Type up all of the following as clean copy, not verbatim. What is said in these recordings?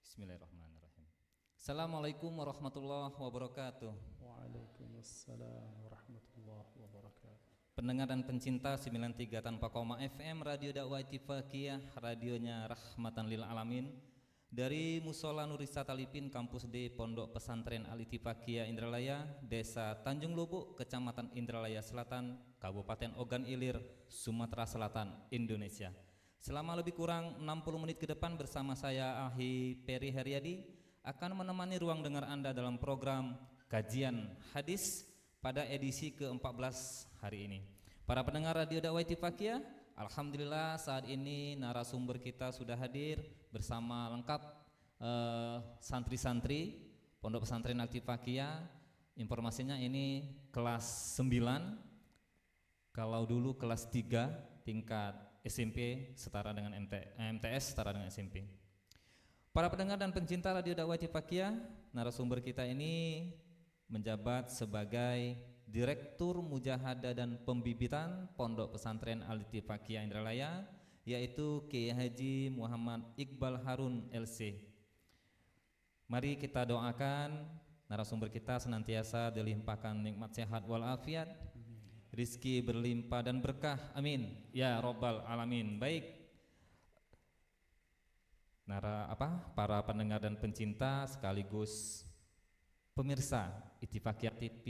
Bismillahirrahmanirrahim. Assalamualaikum warahmatullahi wabarakatuh. Waalaikumsalam warahmatullahi wabarakatuh. Pendengar dan pencinta 93 tanpa koma FM Radio Dakwah Ittifaqiyah, radionya rahmatan lil alamin. Dari Musola Nurisa Talipin, Kampus D, Pondok Pesantren Al Ittifaqiyah Indralaya, Desa Tanjung Lubuk, Kecamatan Indralaya Selatan, Kabupaten Ogan Ilir, Sumatera Selatan, Indonesia. Selama lebih kurang 60 menit ke depan bersama saya Ahi Peri Heriadi akan menemani ruang dengar Anda dalam program Kajian Hadis pada edisi ke-14 hari ini. Para pendengar Radio Dakwah Ittifaqiyah, alhamdulillah saat ini narasumber kita sudah hadir bersama lengkap santri-santri Pondok Pesantren Al Ittifaqiyah. Informasinya ini kelas 9, kalau dulu kelas 3 tingkat SMP setara dengan MTS setara dengan SMP. Para pendengar dan pencinta Radio Dakwah Ittifaqiyah, narasumber kita ini menjabat sebagai Direktur Mujahadah dan Pembibitan Pondok Pesantren Al Ittifaqiyah Indralaya, yaitu Kiai Haji Muhammad Iqbal Harun LC. Mari kita doakan narasumber kita senantiasa dilimpahkan nikmat sehat walafiat, rizki berlimpah dan berkah, amin ya robbal alamin. Baik, para pendengar dan pencinta sekaligus pemirsa Ittifaqiyah TV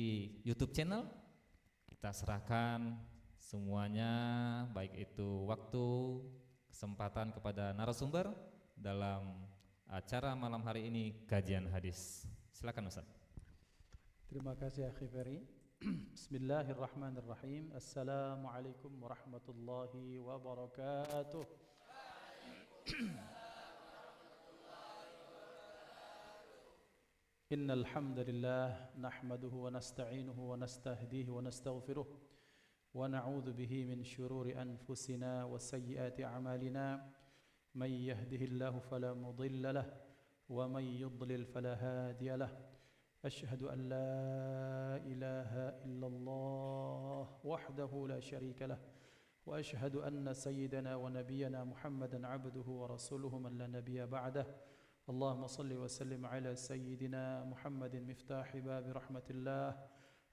YouTube channel, kita serahkan semuanya, baik itu waktu, kesempatan kepada narasumber dalam acara malam hari ini kajian hadis. Silakan Ustaz. Terima kasih Akhi Ferry. Bismillahirrahmanirrahim. Assalamualaikum warahmatullahi wabarakatuh. إن الحمد لله نحمده ونستعينه ونستهديه ونستغفره ونعوذ به من شرور أنفسنا وسيئات أعمالنا من يهده الله فلا مضل له ومن يضلل فلا هادي له أشهد أن لا إله إلا الله وحده لا شريك له وأشهد أن سيدنا ونبينا محمدا عبده ورسوله من لا نبي بعده اللهم صل وسلم على سيدنا محمد مفتاح باب رحمة الله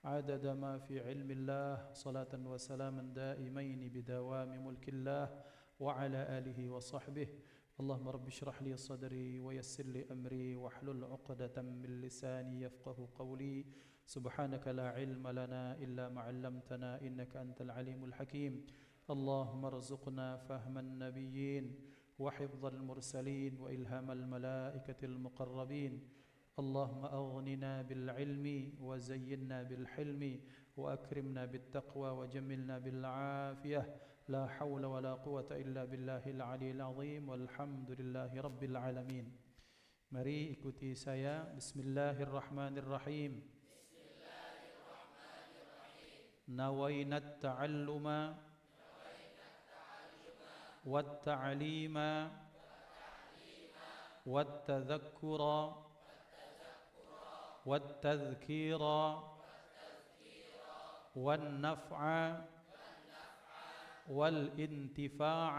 عدد ما في علم الله صلاة وسلاما دائمين بدوام ملك الله وعلى آله وصحبه اللهم رب اشرح لي صدري ويسر لي أمري واحلل عقدة من لساني يفقه قولي سبحانك لا علم لنا إلا ما علمتنا إنك أنت العليم الحكيم اللهم ارزقنا فهم النبيين وحفظ المرسلين وإلهام الملائكة المقربين اللهم أغننا بالعلم وزينا بالحلم وأكرمنا بالتقوى وجملنا بالعافية لا حول ولا قوة إلا بالله العلي العظيم والحمد لله رب العالمين. Mari ikuti saya. Bismillahirrahmanirrahim. نوينا التعلم والتعليم والتذكر والتذكير والنفع والانتفاع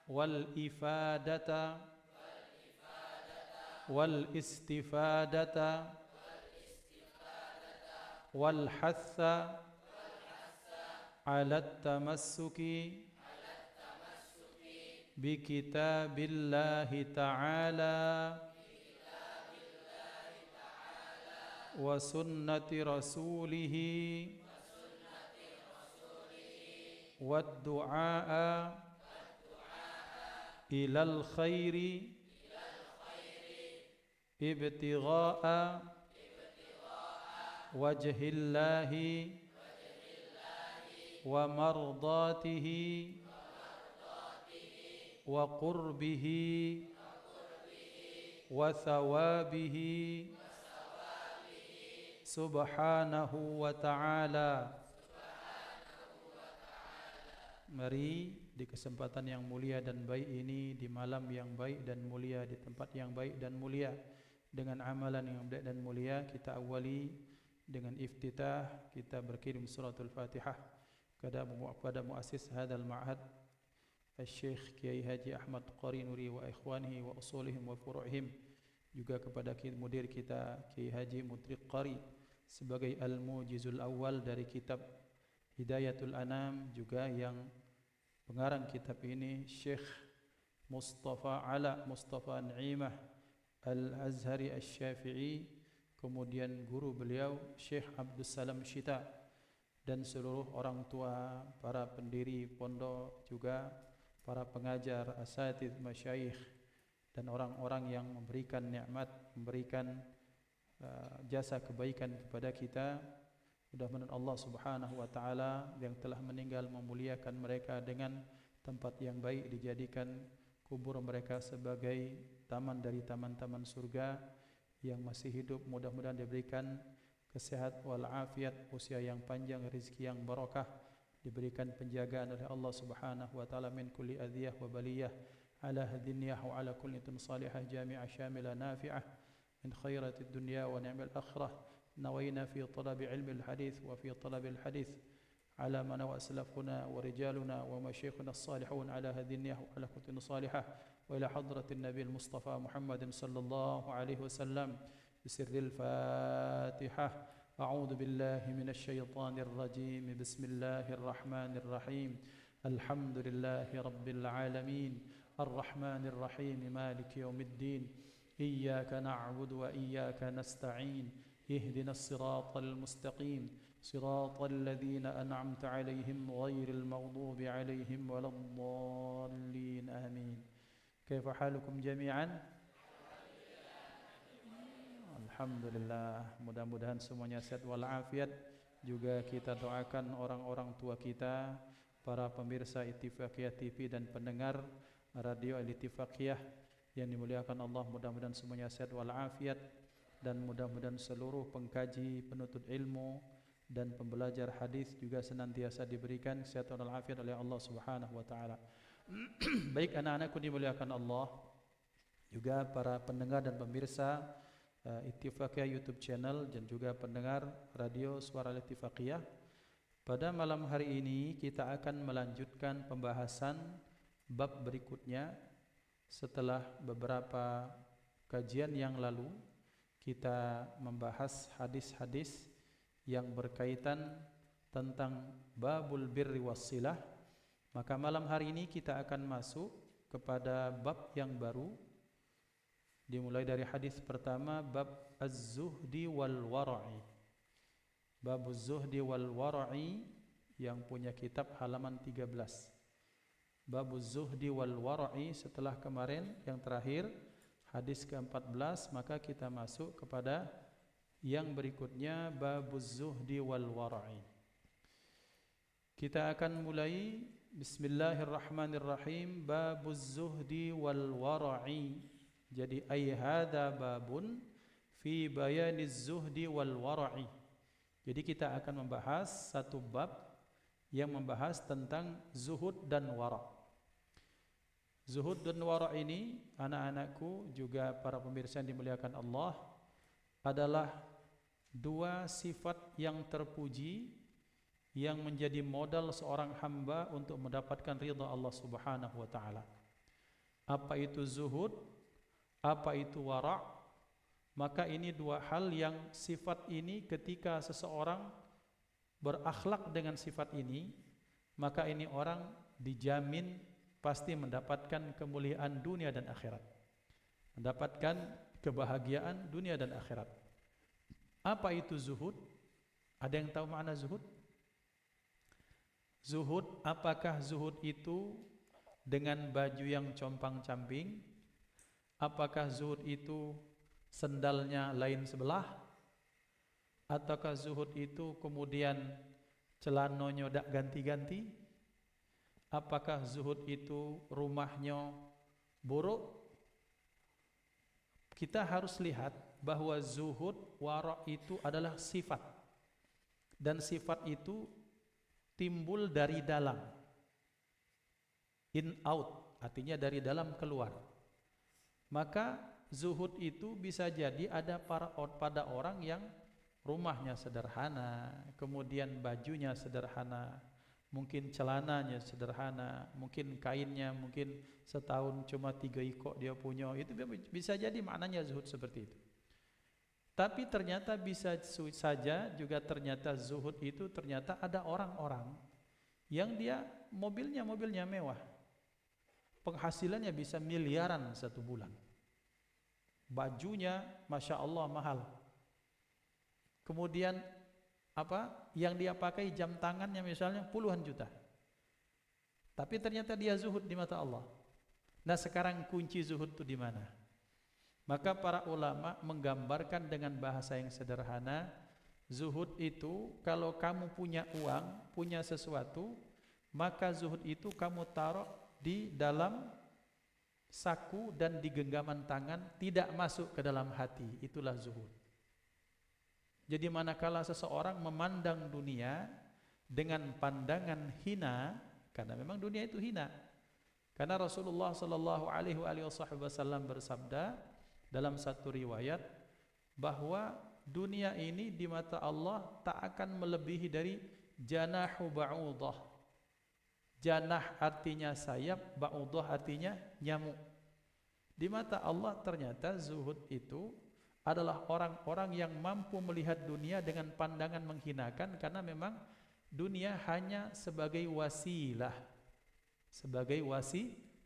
والإفادة والاستفادة والحث على التمسك بكتاب الله تعالى وسنة رسوله والدعاء إلى الخير ابتغاء وجه الله ومرضاته وقربه وثوابه سبحانه وتعالى. Mari di kesempatan yang mulia dan baik ini, di malam yang baik dan mulia, di tempat yang baik dan mulia, dengan amalan yang baik dan mulia, kita awali dengan iftitah, kita berkirim suratul Fatihah kepada muassis hadal ma'had Syekh Kiai Haji Ahmad Qari Nuri wa ikhwanihi wa usulihim wa furu'ihim, juga kepada mudir kita Kiai Haji Mutriq Qari sebagai al-mujizul awal dari kitab Hidayatul Anam, juga yang pengarang kitab ini Syekh Mustafa Naimah Al-Azhari Asy-Syafi'i, kemudian guru beliau Syekh Abdus Salam Syita, dan seluruh orang tua, para pendiri pondok, juga para pengajar, asatidz, masyayikh, dan orang-orang yang memberikan nikmat, memberikan jasa kebaikan kepada kita. Mudah-mudahan Allah Subhanahu wa taala yang telah meninggal memuliakan mereka dengan tempat yang baik, dijadikan kubur mereka sebagai taman dari taman-taman surga. Yang masih hidup mudah-mudahan diberikan kesehatan wal afiat, usia yang panjang, rezeki yang barakah, diberikan penjagaan oleh Allah Subhanahu wa taala min kulli adhiyah wa baliyah ala hadhihi wa ala kulli salihah jami'ah syamilah nafi'ah min khairatid dunya wa ni'mal akhirah. نوينا في طلب علم الحديث وفي طلب الحديث على ما نوى أسلافنا ورجالنا ومشايخنا الصالحون على هذه النية وعلى كل صالحة، وإلى حضرة النبي المصطفى محمد صلى الله عليه وسلم بسر الفاتحة. أعوذ بالله من الشيطان الرجيم. بسم الله الرحمن الرحيم. الحمد لله رب العالمين الرحمن الرحيم مالك يوم الدين. إياك نعبد وإياك نستعين. اهدنا الصراط المستقيم صراط الذين أنعمت عليهم غير المغضوب عليهم ولا الضالين آمين. كيف حالكم جميعا؟ Alhamdulillah, mudah-mudahan semuanya sehat walafiat. Juga kita doakan orang-orang tua kita, para pemirsa Ittifaqiyah TV dan pendengar radio Al-Ittifaqiyah yang dimuliakan Allah, mudah-mudahan semuanya sehat walafiat. Dan mudah-mudahan seluruh pengkaji, penuntut ilmu, dan pembelajar hadis juga senantiasa diberikan kesehatan dan afiat oleh Allah Subhanahu wa taala. Baik anak-anakku dimuliakan Allah, juga para pendengar dan pemirsa Ittifaqiyah YouTube channel, dan juga pendengar radio Suara Ittifaqiyah. Pada malam hari ini kita akan melanjutkan pembahasan bab berikutnya setelah beberapa kajian yang lalu. Kita membahas hadis-hadis yang berkaitan tentang babul birri wassilah. Maka malam hari ini kita akan masuk kepada bab yang baru, dimulai dari hadis pertama, bab az-zuhdi wal wara'i. Bab az-zuhdi wal wara'i, yang punya kitab halaman 13. Bab az-zuhdi wal wara'i, setelah kemarin yang terakhir hadis ke-14, maka kita masuk kepada yang berikutnya, babuz zuhdi wal wara'i. Kita akan mulai bismillahirrahmanirrahim. Babuz zuhdi wal wara'i. Jadi hadza babun fi bayaniz zuhdi wal wara'i. Jadi kita akan membahas satu bab yang membahas tentang zuhud dan wara'. Zuhud dan wara' ini, anak-anakku juga para pemirsa yang dimuliakan Allah, adalah dua sifat yang terpuji yang menjadi modal seorang hamba untuk mendapatkan ridha Allah Subhanahu wa taala. Apa itu zuhud? Apa itu wara'? Maka ini dua hal yang sifat ini ketika seseorang berakhlak dengan sifat ini, maka ini orang dijamin pasti mendapatkan kemuliaan dunia dan akhirat, mendapatkan kebahagiaan dunia dan akhirat. Apa itu zuhud? Ada yang tahu makna zuhud? Zuhud, apakah zuhud itu dengan baju yang compang-camping? Apakah zuhud itu sendalnya lain sebelah? Ataukah zuhud itu kemudian celananya dak ganti-ganti? Apakah zuhud itu rumahnya buruk? Kita harus lihat bahwa zuhud, wara' itu adalah sifat. Dan sifat itu timbul dari dalam. In out, artinya dari dalam keluar. Maka zuhud itu bisa jadi ada pada orang yang rumahnya sederhana, kemudian bajunya sederhana, mungkin celananya sederhana, mungkin kainnya mungkin setahun cuma 3 ikok dia punya. Itu bisa jadi maknanya zuhud seperti itu. Tapi ternyata bisa saja juga ternyata zuhud itu ternyata ada orang-orang yang dia mobilnya mewah. Penghasilannya bisa miliaran satu bulan. Bajunya Masya Allah mahal. Kemudian yang dia pakai jam tangannya misalnya puluhan juta. Tapi ternyata dia zuhud di mata Allah. Nah, sekarang kunci zuhud itu di mana? Maka para ulama menggambarkan dengan bahasa yang sederhana, zuhud itu kalau kamu punya uang, punya sesuatu, maka zuhud itu kamu taruh di dalam saku dan di genggaman tangan, tidak masuk ke dalam hati. Itulah zuhud. Jadi manakala seseorang memandang dunia dengan pandangan hina, karena memang dunia itu hina. Karena Rasulullah sallallahu alaihi wasallam bersabda dalam satu riwayat bahwa dunia ini di mata Allah tak akan melebihi dari janahu ba'udah. Janah artinya sayap, ba'udah artinya nyamuk. Di mata Allah ternyata zuhud itu adalah orang-orang yang mampu melihat dunia dengan pandangan menghinakan, karena memang dunia hanya sebagai wasilah, sebagai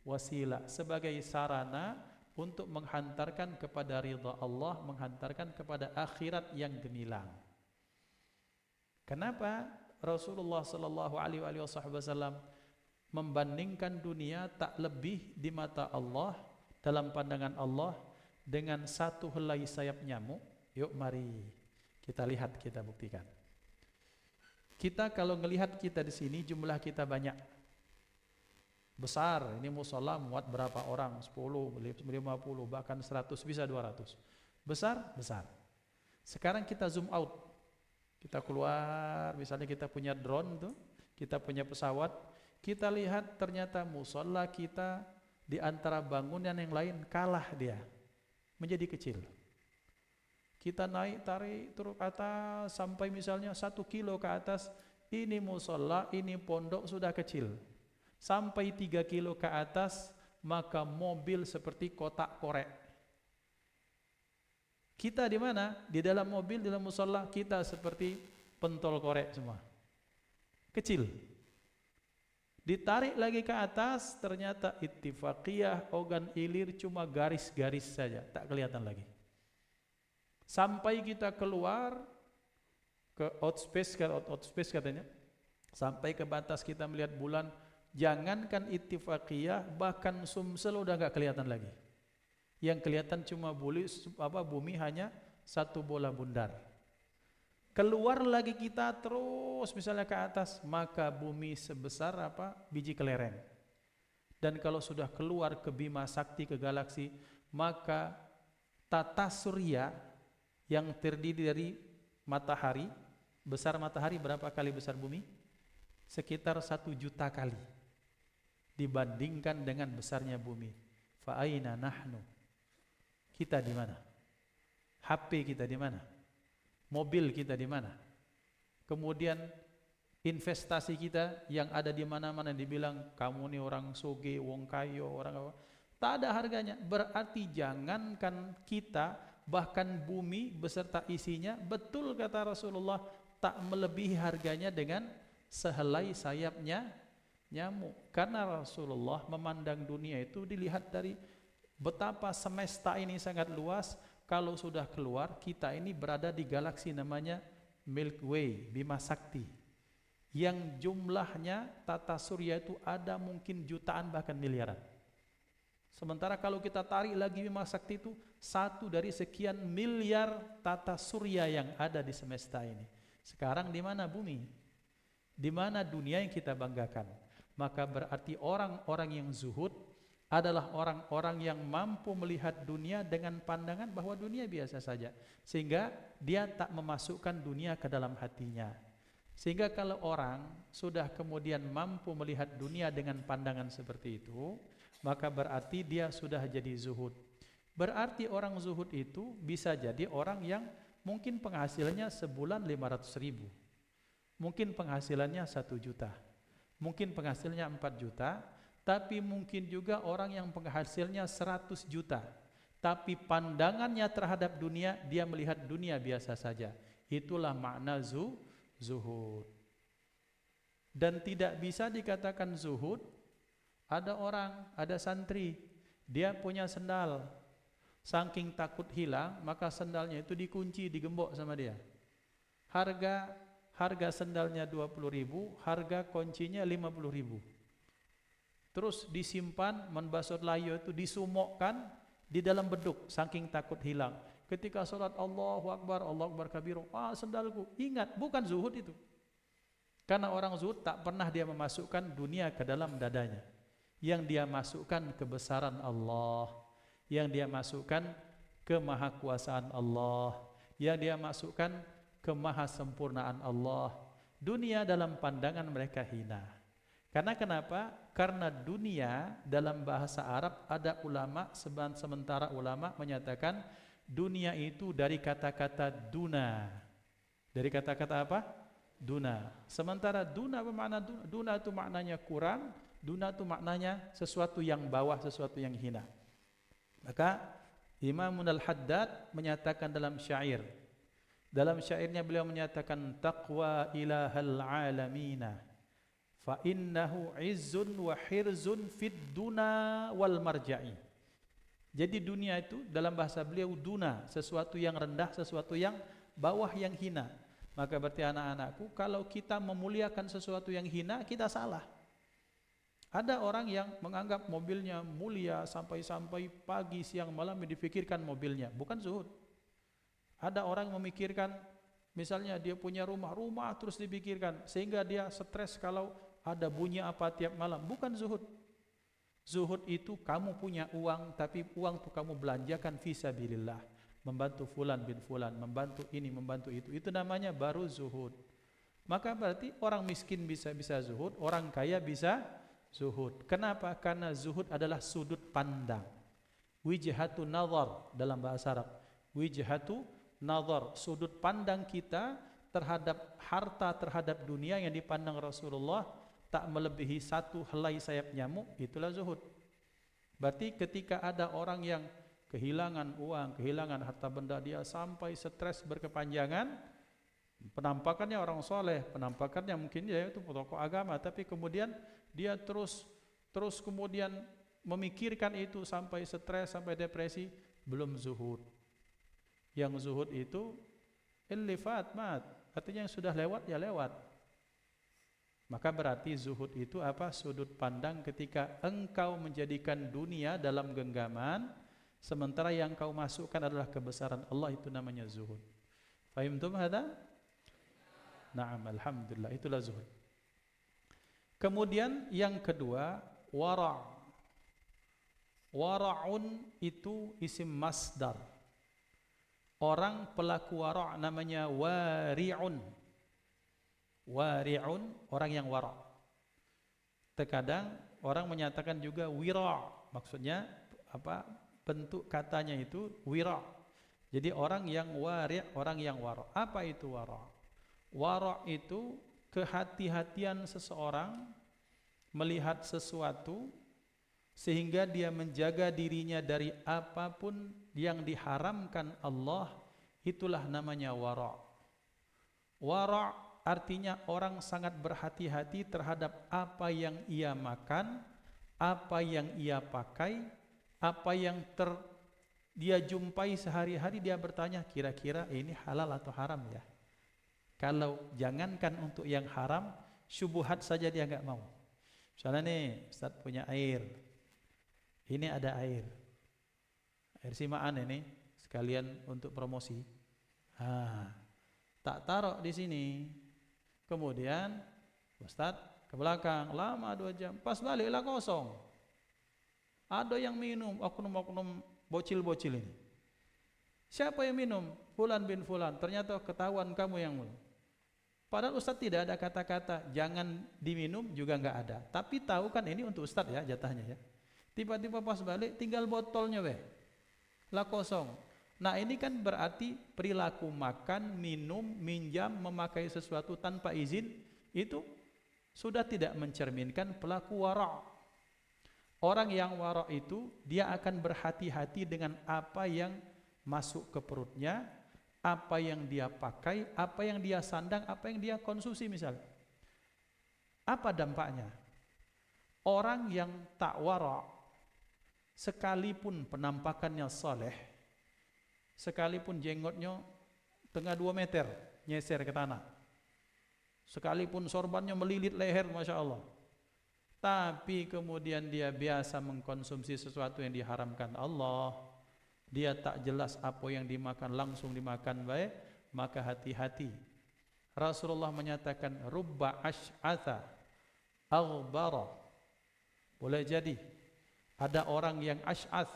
wasilah, sebagai sarana untuk menghantarkan kepada ridha Allah, menghantarkan kepada akhirat yang gemilang. Kenapa Rasulullah sallallahu alaihi wasallam membandingkan dunia tak lebih di mata Allah, dalam pandangan Allah, dengan satu helai sayap nyamuk? Yuk mari kita lihat, kita buktikan. Kita kalau melihat kita di sini jumlah kita banyak, besar. Ini musola muat berapa orang? 10, 50, bahkan 100, bisa 200. Besar, besar. Sekarang kita zoom out. Kita keluar, misalnya kita punya drone tuh, kita punya pesawat, kita lihat ternyata musola kita di antara bangunan yang lain kalah dia, menjadi kecil. Kita naik, tarik terus atas sampai misalnya 1 kilo ke atas, ini musola, ini pondok sudah kecil. Sampai 3 kilo ke atas, maka mobil seperti kotak korek. Kita di mana? Di dalam mobil, di dalam musola, kita seperti pentol korek semua. Kecil. Ditarik lagi ke atas, ternyata ittifaqiyah, ogan ilir cuma garis-garis saja, tak kelihatan lagi. Sampai kita keluar ke outspace katanya, sampai ke batas kita melihat bulan, jangankan ittifaqiyah, bahkan sumsel udah gak kelihatan lagi. Yang kelihatan cuma bumi hanya satu bola bundar. Keluar lagi kita terus misalnya ke atas, maka bumi sebesar biji kelereng. Dan kalau sudah keluar ke Bima Sakti, ke galaksi, maka tata surya yang terdiri dari matahari, besar matahari berapa kali besar bumi? Sekitar 1 juta kali dibandingkan dengan besarnya bumi. Fa aina nahnu? Kita di mana? HP kita di mana? Mobil kita di mana? Kemudian investasi kita yang ada di mana-mana dibilang kamu nih orang soge, wong kayo, orang apa? Tak ada harganya. Berarti jangankan kita, bahkan bumi beserta isinya, betul kata Rasulullah, tak melebihi harganya dengan sehelai sayapnya nyamuk. Karena Rasulullah memandang dunia itu dilihat dari betapa semesta ini sangat luas. Kalau sudah keluar, kita ini berada di galaksi namanya Milky Way, Bima Sakti, yang jumlahnya tata surya itu ada mungkin jutaan bahkan miliaran. Sementara kalau kita tarik lagi Bima Sakti itu satu dari sekian miliar tata surya yang ada di semesta ini. Sekarang di mana bumi? Di mana dunia yang kita banggakan? Maka berarti orang-orang yang zuhud adalah orang-orang yang mampu melihat dunia dengan pandangan bahwa dunia biasa saja, sehingga dia tak memasukkan dunia ke dalam hatinya. Sehingga kalau orang sudah kemudian mampu melihat dunia dengan pandangan seperti itu, maka berarti dia sudah jadi zuhud. Berarti orang zuhud itu bisa jadi orang yang mungkin penghasilannya sebulan 500.000, mungkin penghasilannya 1 juta, Mungkin penghasilnya 4 juta, tapi mungkin juga orang yang penghasilnya 100 juta. Tapi pandangannya terhadap dunia, dia melihat dunia biasa saja. Itulah makna zuhud. Dan tidak bisa dikatakan zuhud. Ada orang, ada santri, dia punya sendal. Saking takut hilang, maka sendalnya itu dikunci, digembok sama dia. Harga sendalnya 20.000, harga kuncinya 50.000. Terus disimpan, menbasut layu itu disumokkan di dalam beduk, saking takut hilang. Ketika sholat Allahu Akbar kabiru, sendalku. Ingat, bukan zuhud itu. Karena orang zuhud tak pernah dia memasukkan dunia ke dalam dadanya. Yang dia masukkan kebesaran Allah, yang dia masukkan kemahakuasaan Allah, yang dia masukkan kemahasempurnaan Allah. Dunia dalam pandangan mereka hina. Karena kenapa? Karena dunia dalam bahasa Arab ada ulama, sementara ulama menyatakan dunia itu dari kata-kata duna. Dari kata-kata apa? Duna. Sementara duna bermakna duna itu maknanya kurang, duna itu maknanya sesuatu yang bawah, sesuatu yang hina. Maka Imamun al-Haddad menyatakan dalam syair. Dalam syairnya beliau menyatakan taqwa ilahal alamina fa innahu izzun wa hirzun fid duna wal marja'i. Jadi dunia itu dalam bahasa beliau duna, sesuatu yang rendah, sesuatu yang bawah, yang hina. Maka berarti anak-anakku, kalau kita memuliakan sesuatu yang hina, kita salah. Ada orang yang menganggap mobilnya mulia sampai pagi, siang, malam dipikirkan mobilnya, bukan zuhud. Ada orang memikirkan, misalnya dia punya rumah terus dipikirkan, sehingga dia stres kalau ada bunyi apa tiap malam, bukan zuhud. Zuhud itu kamu punya uang, tapi uang itu kamu belanjakan fisabilillah, membantu fulan bin fulan, membantu ini, membantu itu namanya baru zuhud. Maka berarti orang miskin bisa zuhud, orang kaya bisa zuhud. Kenapa? Karena zuhud adalah sudut pandang. Wijhatu nazar dalam bahasa Arab. Wijhatu nazar, sudut pandang kita terhadap harta, terhadap dunia yang dipandang Rasulullah tak melebihi 1 helai sayap nyamuk, itulah zuhud. Berarti ketika ada orang yang kehilangan uang, kehilangan harta benda, dia sampai stres berkepanjangan, penampakannya orang soleh, penampakannya mungkin dia itu tokoh agama, tapi kemudian dia terus kemudian memikirkan itu sampai stres, sampai depresi, belum zuhud. Yang zuhud itu illifat mat, artinya yang sudah lewat ya lewat. Maka berarti zuhud itu apa? Sudut pandang ketika engkau menjadikan dunia dalam genggaman, sementara yang kau masukkan adalah kebesaran Allah, itu namanya zuhud. Fahimtum hadza? Na'am, alhamdulillah, itulah zuhud. Kemudian yang kedua, wara'. Wara'un itu isim masdar. Orang pelaku wara' namanya wari'un. Wari'un, orang yang wara'. Terkadang orang menyatakan juga wira'. Maksudnya apa? Bentuk katanya itu wira'. Jadi orang yang wari', orang yang wara'. Apa itu wara'? Wara' itu kehati-hatian seseorang melihat sesuatu sehingga dia menjaga dirinya dari apapun yang diharamkan Allah, itulah namanya wara'. Wara' artinya orang sangat berhati-hati terhadap apa yang ia makan, apa yang ia pakai, apa yang dia jumpai sehari-hari. Dia bertanya, kira-kira ini halal atau haram ya? Kalau jangankan untuk yang haram, syubhat saja dia enggak mau. Misalnya nih, Ustaz punya air. Ini ada air simaan ini, sekalian untuk promosi. Tak taruh di sini. Kemudian Ustaz ke belakang, lama 2 jam, pas baliklah kosong. Ada yang minum, oknum-oknum bocil-bocil ini. Siapa yang minum? Fulan bin Fulan. Ternyata ketahuan kamu yang minum. Padahal Ustaz tidak ada kata-kata jangan diminum, juga enggak ada. Tapi tahu kan ini untuk Ustaz ya jatahnya ya. Tiba-tiba pas balik tinggal botolnya lah kosong. Nah ini kan berarti perilaku makan, minum, minjam, memakai sesuatu tanpa izin itu sudah tidak mencerminkan pelaku wara'. Orang yang wara' itu dia akan berhati-hati dengan apa yang masuk ke perutnya, apa yang dia pakai, apa yang dia sandang, apa yang dia konsumsi misalnya. Apa dampaknya? Orang yang tak wara', sekalipun penampakannya saleh, sekalipun jenggotnya tengah 2 meter nyeser ke tanah, sekalipun sorbannya melilit leher, Masya Allah, tapi kemudian dia biasa mengkonsumsi sesuatu yang diharamkan Allah, dia tak jelas apa yang dimakan, langsung dimakan baik, maka hati-hati. Rasulullah menyatakan rubba ash'atha aghbara. Boleh jadi ada orang yang ash'ath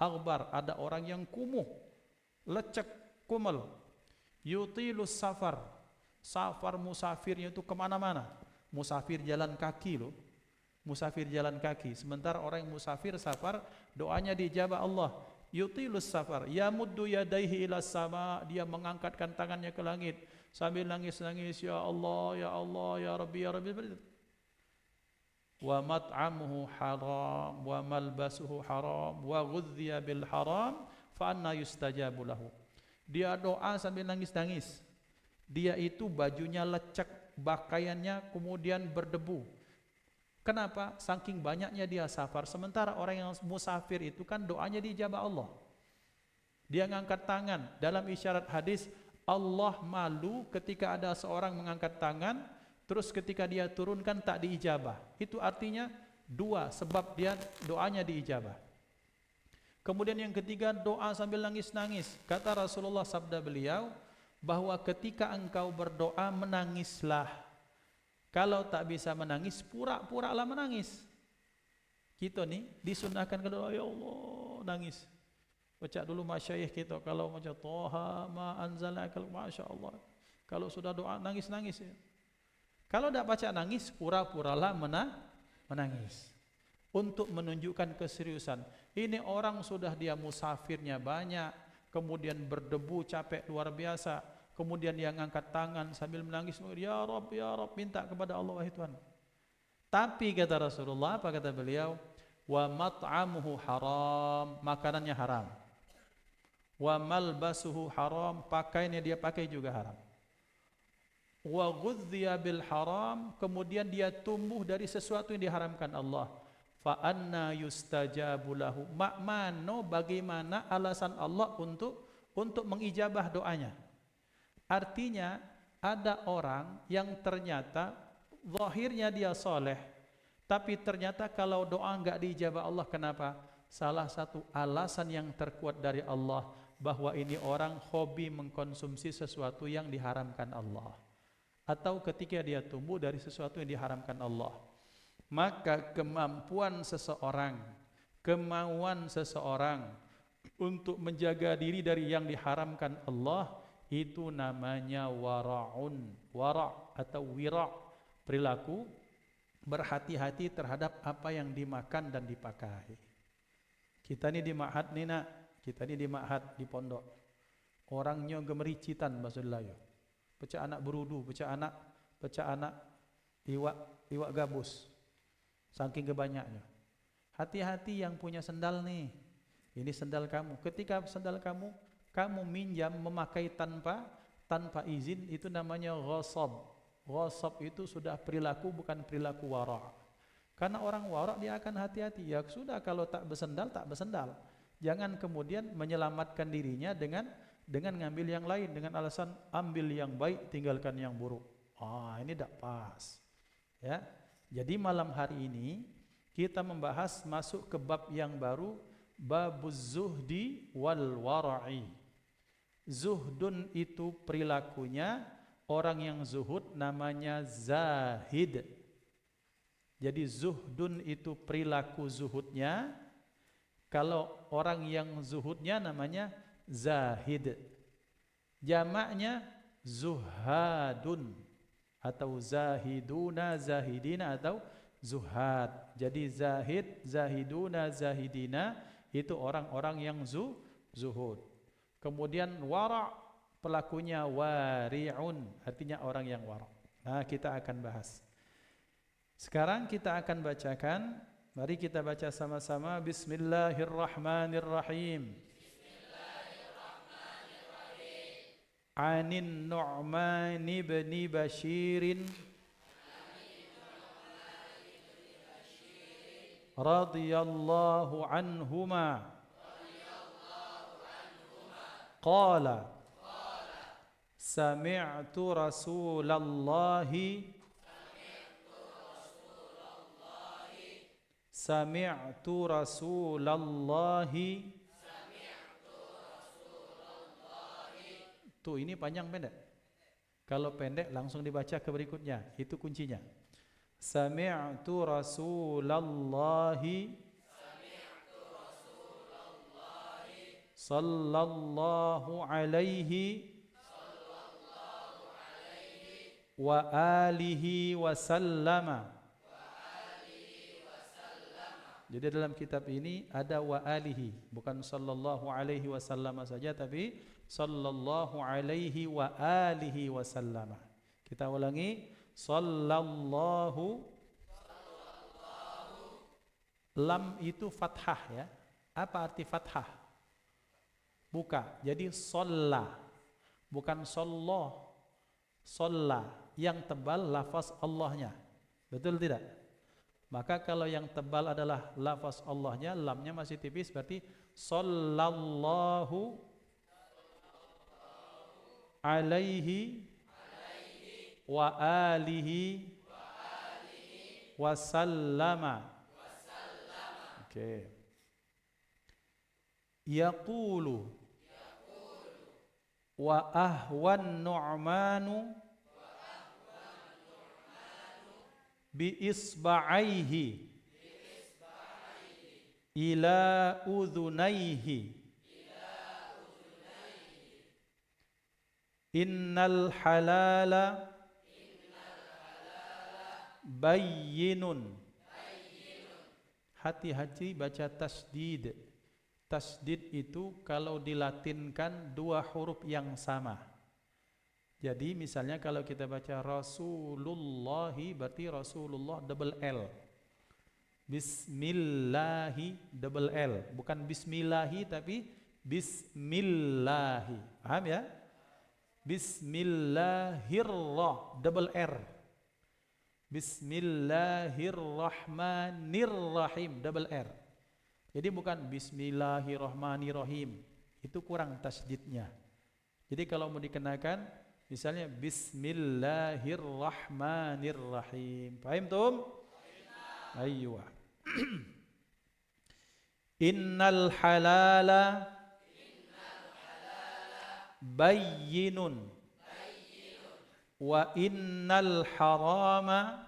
aghbar, ada orang yang kumuh, lecek, kumel, yutilus safar. Safar musafirnya itu kemana-mana, musafir jalan kaki loh, musafir jalan kaki. Sementara orang yang musafir safar, doanya dijabah Allah. Yutilus safar, yamuddu yadaihi ila sama, dia mengangkatkan tangannya ke langit sambil nangis-nangis, ya Allah, ya Allah, ya Rabbi, ya Rabbi. Wa mat'amuhu haram, wa malbasuhu haram, wa ghudhiya bil haram, fa anna yustajabu lahu. Dia doa sambil nangis-nangis. Dia itu bajunya lecek, pakaiannya kemudian berdebu. Kenapa? Saking banyaknya dia safar. Sementara orang yang musafir itu kan doanya dijabah Allah. Dia ngangkat tangan. Dalam isyarat hadis, Allah malu ketika ada seorang mengangkat tangan, terus ketika dia turunkan tak diijabah. Itu artinya 2 sebab dia doanya diijabah. Kemudian yang ketiga, doa sambil nangis-nangis. Kata Rasulullah, sabda beliau, bahwa ketika engkau berdoa menangislah. Kalau tak bisa menangis, pura-puralah menangis. Kita nih disunahkan kalau ya Allah nangis. Baca dulu masyayikh kita kalau macam Toha ma anzalna kalau Masya Allah. Kalau sudah doa nangis-nangis ya. Kalau tak baca nangis, pura-puralah menangis. Untuk menunjukkan keseriusan. Ini orang sudah dia musafirnya banyak, kemudian berdebu capek luar biasa. Kemudian dia angkat tangan sambil menangis, ya Rabb, minta kepada Allah, wahai Tuhan. Tapi kata Rasulullah, apa kata beliau? Wa mat'amuhu haram, makanannya haram. Wa malbasuhu haram, pakaiannya dia pakai juga haram. Wa ghudhiya bil haram, kemudian dia tumbuh dari sesuatu yang diharamkan Allah. Fa anna yustajabu lahu, mano bagaimana alasan Allah untuk mengijabah doanya? Artinya ada orang yang ternyata zahirnya dia soleh, tapi ternyata kalau doa enggak diijabah Allah. Kenapa? Salah satu alasan yang terkuat dari Allah bahwa ini orang hobi mengkonsumsi sesuatu yang diharamkan Allah, atau ketika dia tumbuh dari sesuatu yang diharamkan Allah. Maka kemampuan seseorang, kemauan seseorang untuk menjaga diri dari yang diharamkan Allah, itu namanya wara'un, wara' atau wira', perilaku berhati-hati terhadap apa yang dimakan dan dipakai. Kita ini di ma'had nih nak, kita ini di ma'had di pondok, orangnya gemericitan bahasa Melayu, pecah anak berudu, pecah anak iwak gabus, saking kebanyaknya. Hati-hati yang punya sendal nih, ini sendal kamu. Ketika sendal kamu minjam memakai tanpa izin, itu namanya ghasab. Ghasab itu sudah perilaku, bukan perilaku wara'. Karena orang wara' dia akan hati-hati. Ya sudah, kalau tak bersendal, tak bersendal. Jangan kemudian menyelamatkan dirinya dengan ngambil yang lain, dengan alasan ambil yang baik, tinggalkan yang buruk. Ini tak pas. Ya. Jadi malam hari ini kita membahas, masuk ke bab yang baru, babuz zuhdi wal wara'i. Zuhdun itu perilakunya, orang yang zuhud namanya zahid. Jadi zuhdun itu perilaku zuhudnya. Kalau orang yang zuhudnya namanya zahid. Jamaknya zuhadun atau zahiduna, zahidina atau zuhad. Jadi zahid, zahiduna, zahidina itu orang-orang yang zuhud. Kemudian wara' pelakunya wari'un, artinya orang yang wara'. Nah, kita akan bahas. Sekarang kita akan bacakan. Mari kita baca sama-sama. Bismillahirrahmanirrahim. Anin Nu'man ibn Bashirin radhiyallahu anhuma qala sami'tu Rasulallahi Tuh ini panjang pendek. Kalau pendek langsung dibaca ke berikutnya. Itu kuncinya. Sami'tu Rasulallahi sallallahu alaihi wa alihi wa sallama. Jadi dalam kitab ini ada wa alihi, bukan sallallahu alaihi wasallam saja, tapi sallallahu alaihi wa alihi wasallam. Kita ulangi, sallallahu. Lam itu fathah ya. Apa arti fathah? Buka. Jadi shalla, bukan sallah. Shalla yang tebal lafaz Allahnya. Betul tidak? Maka kalau yang tebal adalah lafaz Allahnya, lamnya masih tipis, berarti sallallahu alaihi wa alihi wa sallama. Oke. Yaqulu wa ahwan nu'manu bi isba'aihi ila udhunaihi innal halala bayyinun. Hati-hati baca tasdid. Tasdid itu kalau dilatinkan dua huruf yang sama. Jadi misalnya kalau kita baca Rasulullahi, berarti Rasulullah double L. Bismillahi double L, bukan Bismillahi tapi Bismillahi. Paham ya? Bismillahirrah double R. Bismillahirrahmanirrahim double R. Jadi bukan Bismillahirrahmanirrahim. Itu kurang tasdidnya. Jadi kalau mau dikenakan misalnya Bismillahirrahmanirrahim. Paham tum? Aiywa. Innal halala bayyinun wa innal harama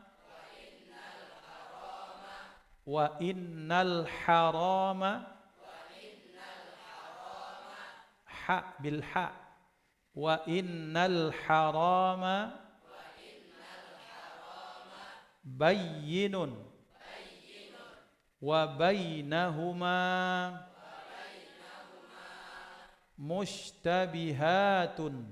ha bil ha wa innal harama bayyinun wa bainahuma mushtabihatun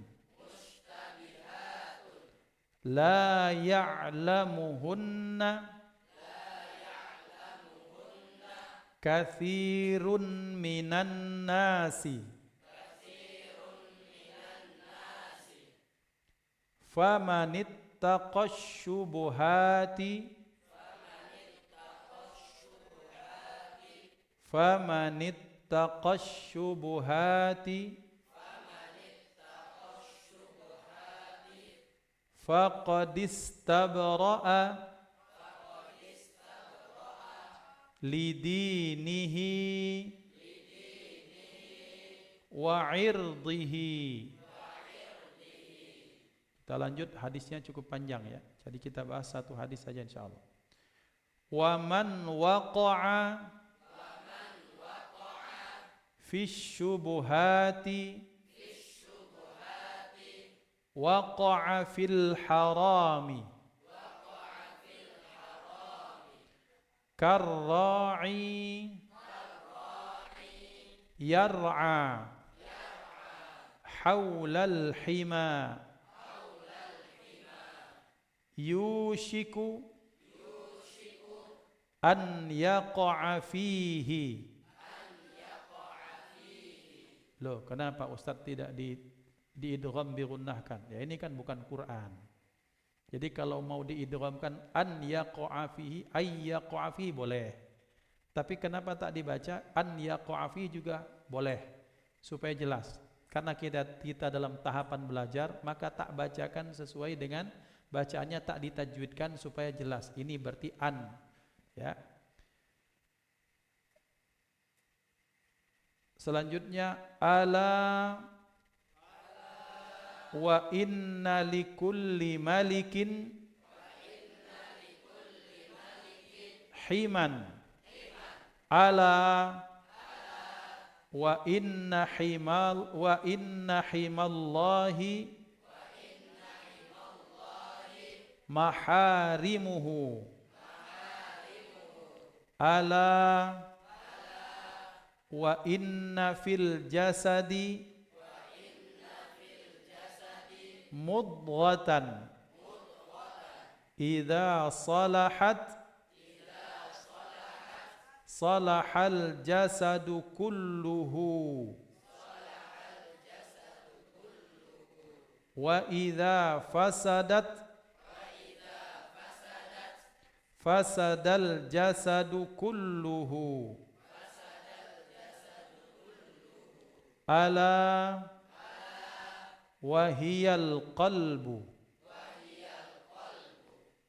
la ya'lamuhunna katsirun minan nasi famanittaqash syubuhati faqad istabra'a lidinihi wa 'irdihi. Kita lanjut, hadisnya cukup panjang ya. Jadi kita bahas satu hadis saja insyaallah. Wa man waqa'a fi syubuhati waqa'a fil harami karra'i yar'a hawlal hima yushiku an yaqa'a fihi. Loh, kenapa Ustaz tidak diidgham bigunnahkan? Ya ini kan bukan Quran. Jadi kalau mau diidghamkan an yaqa'a fihi, ay yaqa'a fihi boleh. Tapi kenapa tak dibaca an yaqa'a fihi juga boleh supaya jelas. Karena kita dalam tahapan belajar, maka tak bacakan sesuai dengan bacaannya, tak ditajwidkan supaya jelas. Ini berarti an, ya. Selanjutnya ala wa inna likulli malikin himan. Ala wa inna himallahi maharimuhu. Ala wa inna fil jasadi mudghatan idza salahat salahal jasadu kulluhu wa idza fasadat fasadal jasadu kulluhu. Ala wahiyal qalbu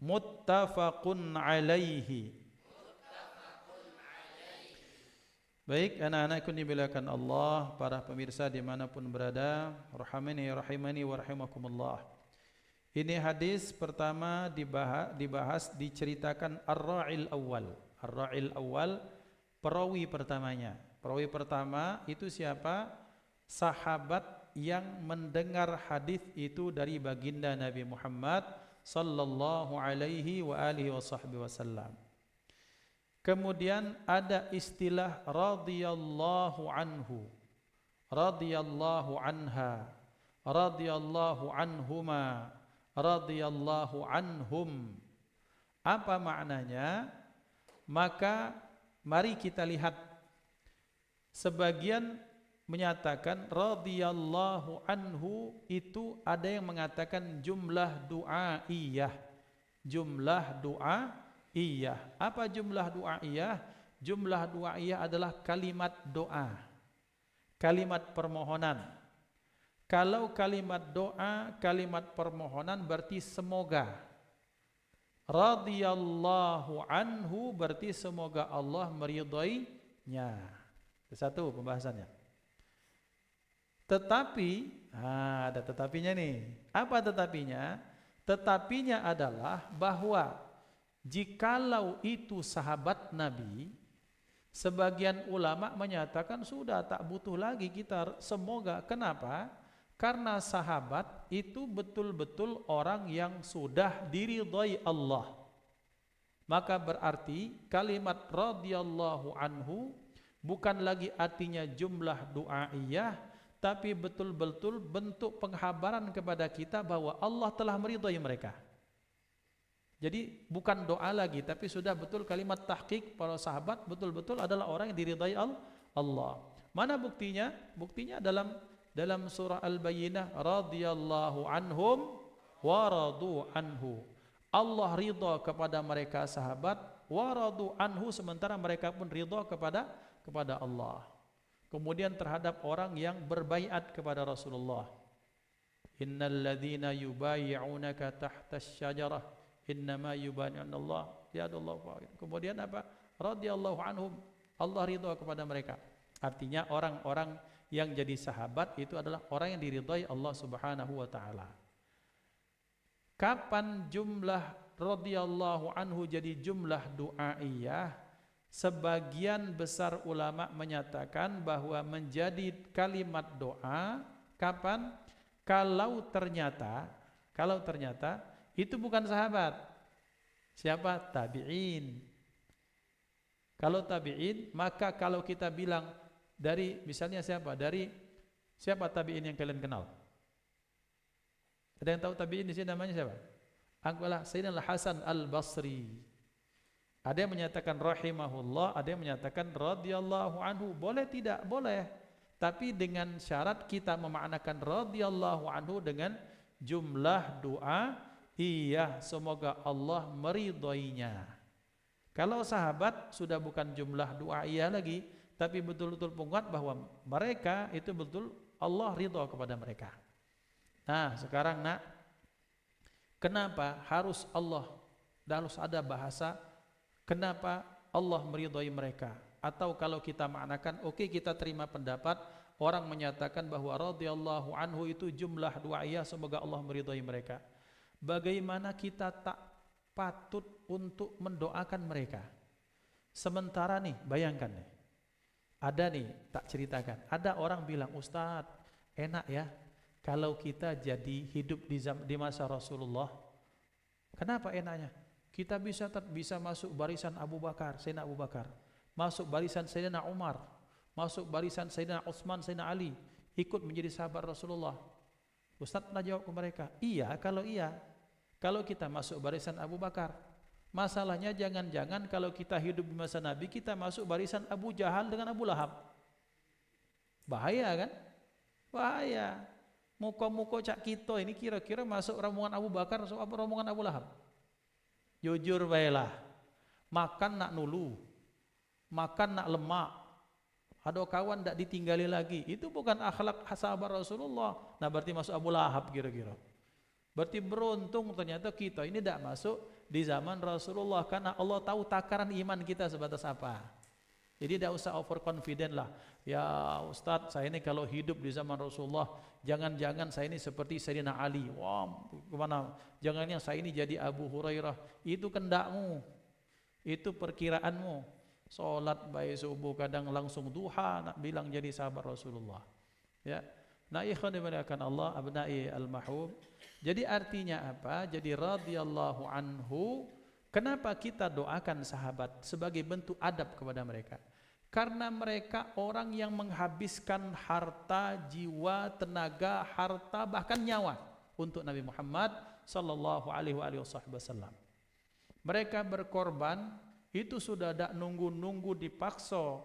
muttafaqun alaihi. Baik anak-anakku dimuliakan Allah, para pemirsa dimanapun berada, rahimani wa rahimakumullah. Ini hadis pertama dibahas diceritakan ar-ra'il awal. Ar-ra'il awal, perawi pertamanya. Perawi pertama itu siapa? Sahabat yang mendengar hadis itu dari baginda Nabi Muhammad sallallahu alaihi wa alihi wasallam. Kemudian ada istilah radhiyallahu anhu, radhiyallahu anha, radhiyallahu anhuma, radhiyallahu anhum. Apa maknanya? Maka mari kita lihat. Sebagian menyatakan radhiyallahu anhu itu ada yang mengatakan jumlah du'aiyah. Jumlah du'aiyah. Apa jumlah du'aiyah? Jumlah du'aiyah adalah kalimat doa, kalimat permohonan. Kalau kalimat doa, kalimat permohonan berarti semoga. Radhiyallahu anhu berarti semoga Allah meridainya. Satu pembahasannya. Tetapi, ada tetapinya nih. Apa tetapinya? Tetapinya adalah bahwa jikalau itu sahabat Nabi, sebagian ulama menyatakan sudah tak butuh lagi kita semoga. Kenapa? Karena sahabat itu betul-betul orang yang sudah diridhai Allah. Maka berarti kalimat radhiyallahu anhu bukan lagi artinya jumlah du'aiyah, tapi betul-betul bentuk penghabaran kepada kita bahwa Allah telah meridhai mereka. Jadi bukan doa lagi, tapi sudah betul kalimat tahqiq para sahabat betul-betul adalah orang yang diridhai Allah. Mana buktinya? Buktinya dalam surah Al-Bayyinah, radhiyallahu anhum wa radu anhu. Allah ridha kepada mereka sahabat, wa radu anhu, sementara mereka pun ridha kepada Allah. Kemudian terhadap orang yang berbaiat kepada Rasulullah, innal ladzina yubayyi'unaka tahta asy-syajarah innama yubayyi'una Allah yadullahu fawqa. Kemudian apa? Radhiyallahu anhum, Allah ridha kepada mereka. Artinya orang-orang yang jadi sahabat itu adalah orang yang diridhai Allah Subhanahu wa taala. Kapan jumlah radhiyallahu anhu jadi jumlah du'aiyah? Sebagian besar ulama menyatakan bahwa menjadi kalimat doa kapan? Kalau ternyata itu bukan sahabat. Siapa? Tabi'in. Kalau tabi'in, maka kalau kita bilang dari misalnya siapa? Dari siapa tabi'in yang kalian kenal? Ada yang tahu tabi'in di sini namanya siapa? Anggaplah Sayyidina Hasan Al-Basri. Ada yang menyatakan rahimahullah, ada yang menyatakan radhiyallahu anhu. Boleh tidak? Boleh. Tapi dengan syarat kita memaknakan radhiyallahu anhu dengan jumlah doa, iya semoga Allah meridhoinya. Kalau sahabat sudah bukan jumlah doa iya lagi, tapi betul-betul penguat bahwa mereka itu betul Allah ridho kepada mereka. Nah sekarang nak, kenapa harus Allah, harus ada bahasa kenapa Allah meridhoi mereka? Atau kalau kita maknakan, oke, kita terima pendapat orang menyatakan bahwa radhiyallahu anhu itu jumlah doa iya semoga Allah meridhoi mereka. Bagaimana kita tak patut untuk mendoakan mereka? Sementara nih, bayangkan nih, ada nih, tak ceritakan, ada orang bilang, Ustadz enak ya kalau kita jadi hidup di masa Rasulullah. Kenapa enaknya? Kita bisa masuk barisan Abu Bakar, Sayyidina Abu Bakar, masuk barisan Sayyidina Umar, masuk barisan Sayyidina Utsman, Sayyidina Ali, ikut menjadi sahabat Rasulullah. Ustaz pernah jawab ke mereka, iya, kalau kita masuk barisan Abu Bakar. Masalahnya jangan-jangan kalau kita hidup di masa Nabi, kita masuk barisan Abu Jahal dengan Abu Lahab. Bahaya kan? Bahaya. Muka-muka cak kita ini kira-kira masuk rombongan Abu Bakar atau rombongan Abu Lahab? Jujur baiklah, makan nak nulu, makan nak lemak, ada kawan tak ditinggali lagi, itu bukan akhlak sahabat Rasulullah. Nah berarti masuk Abu Lahab kira-kira. Berarti beruntung ternyata kita ini tidak masuk di zaman Rasulullah, karena Allah tahu takaran iman kita sebatas apa. Jadi tidak usah overconfident lah. Ya Ustadz, saya ini kalau hidup di zaman Rasulullah, jangan-jangan saya ini seperti Sayyidina Ali. Wah, kemana? Jangan yang saya ini jadi Abu Hurairah. Itu kendakmu, itu perkiraanmu. Sholat baik subuh, kadang langsung duha, nak bilang jadi sahabat Rasulullah. Ya, nah ikhwan dimuliakan Allah, abnai al-mahub. Jadi artinya apa? Jadi radhiyallahu anhu. Kenapa kita doakan sahabat? Sebagai bentuk adab kepada mereka. Karena mereka orang yang menghabiskan harta, jiwa, tenaga, harta, bahkan nyawa untuk Nabi Muhammad sallallahu alaihi wasallam. Mereka berkorban, itu sudah tak nunggu-nunggu dipaksa.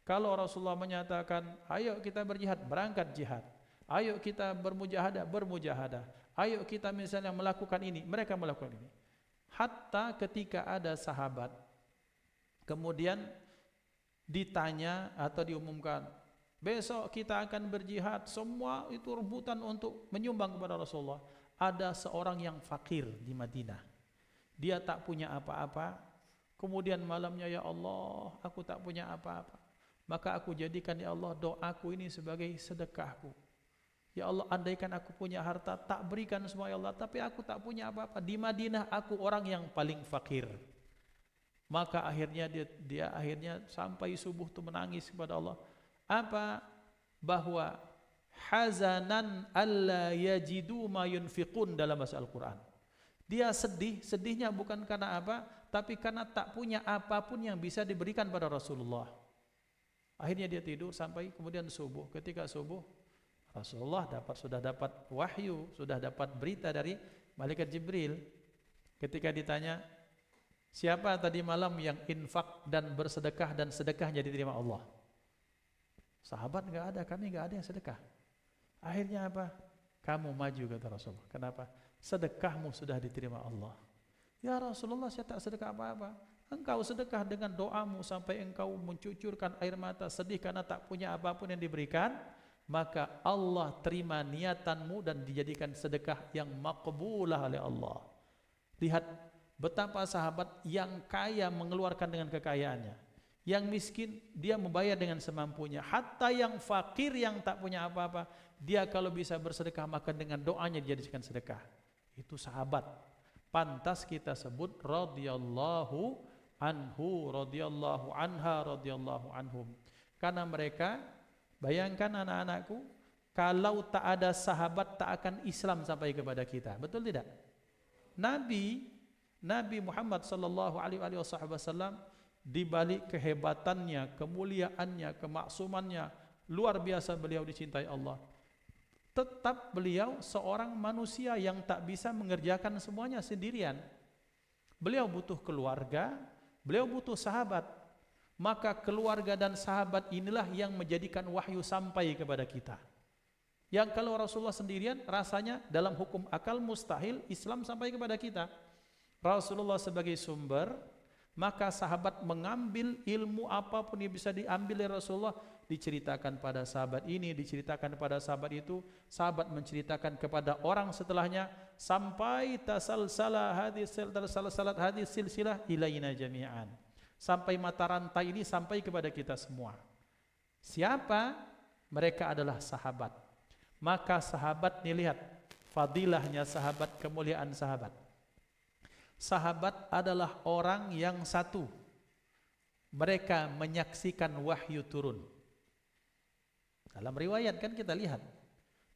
Kalau Rasulullah menyatakan, ayo kita berjihad, berangkat jihad. Ayo kita bermujahadah. Ayo kita misalnya melakukan ini, mereka melakukan ini. Hatta ketika ada sahabat kemudian ditanya atau diumumkan, besok kita akan berjihad, semua itu rebutan untuk menyumbang kepada Rasulullah. Ada seorang yang fakir di Madinah, dia tak punya apa-apa. Kemudian malamnya, ya Allah, aku tak punya apa-apa, maka aku jadikan ya Allah doaku ini sebagai sedekahku. Ya Allah, andaikan aku punya harta, tak berikan semua ya Allah, tapi aku tak punya apa-apa. Di Madinah aku orang yang paling fakir. Maka akhirnya dia akhirnya sampai subuh tu menangis kepada Allah. Apa? Bahwa hazanan alla yajidu ma yunfiqun dalam bahasa Al-Quran. Dia sedihnya bukan karena apa, tapi karena tak punya apapun yang bisa diberikan pada Rasulullah. Akhirnya dia tidur sampai kemudian subuh. Ketika subuh, Rasulullah sudah dapat wahyu, sudah dapat berita dari malaikat Jibril. Ketika ditanya, siapa tadi malam yang infak dan bersedekah dan sedekahnya diterima Allah? Sahabat enggak ada, kami enggak ada yang sedekah. Akhirnya apa? Kamu maju, kata Rasulullah. Kenapa? Sedekahmu sudah diterima Allah. Ya Rasulullah, saya tak sedekah apa-apa. Engkau sedekah dengan doamu sampai engkau mencucurkan air mata sedih karena tak punya apapun yang diberikan. Maka Allah terima niatanmu dan dijadikan sedekah yang maqbulah oleh Allah. Lihat betapa sahabat yang kaya mengeluarkan dengan kekayaannya, yang miskin dia membayar dengan semampunya, hatta yang fakir yang tak punya apa-apa, dia kalau bisa bersedekah maka dengan doanya dijadikan sedekah. Itu sahabat. Pantas kita sebut radhiyallahu anhu, radhiyallahu anha, radhiyallahu anhum. Karena mereka, bayangkan anak-anakku, kalau tak ada sahabat tak akan Islam sampai kepada kita. Betul tidak? Nabi Muhammad sallallahu alaihi wasallam, di balik kehebatannya, kemuliaannya, kemaksumannya, luar biasa beliau dicintai Allah. Tetap beliau seorang manusia yang tak bisa mengerjakan semuanya sendirian. Beliau butuh keluarga, Beliau butuh sahabat. Maka keluarga dan sahabat inilah yang menjadikan wahyu sampai kepada kita. Yang kalau Rasulullah sendirian rasanya dalam hukum akal mustahil Islam sampai kepada kita. Rasulullah sebagai sumber, maka sahabat mengambil ilmu apapun yang bisa diambil dari Rasulullah, diceritakan pada sahabat ini, diceritakan pada sahabat itu, sahabat menceritakan kepada orang setelahnya, sampai tasalsalat hadis silsilah ilaina jami'an. Sampai mata rantai ini sampai kepada kita semua. Siapa? Mereka adalah sahabat. Maka sahabat nih, lihat fadilahnya sahabat, kemuliaan sahabat. Sahabat adalah orang yang satu, mereka menyaksikan wahyu turun. Dalam riwayat kan kita lihat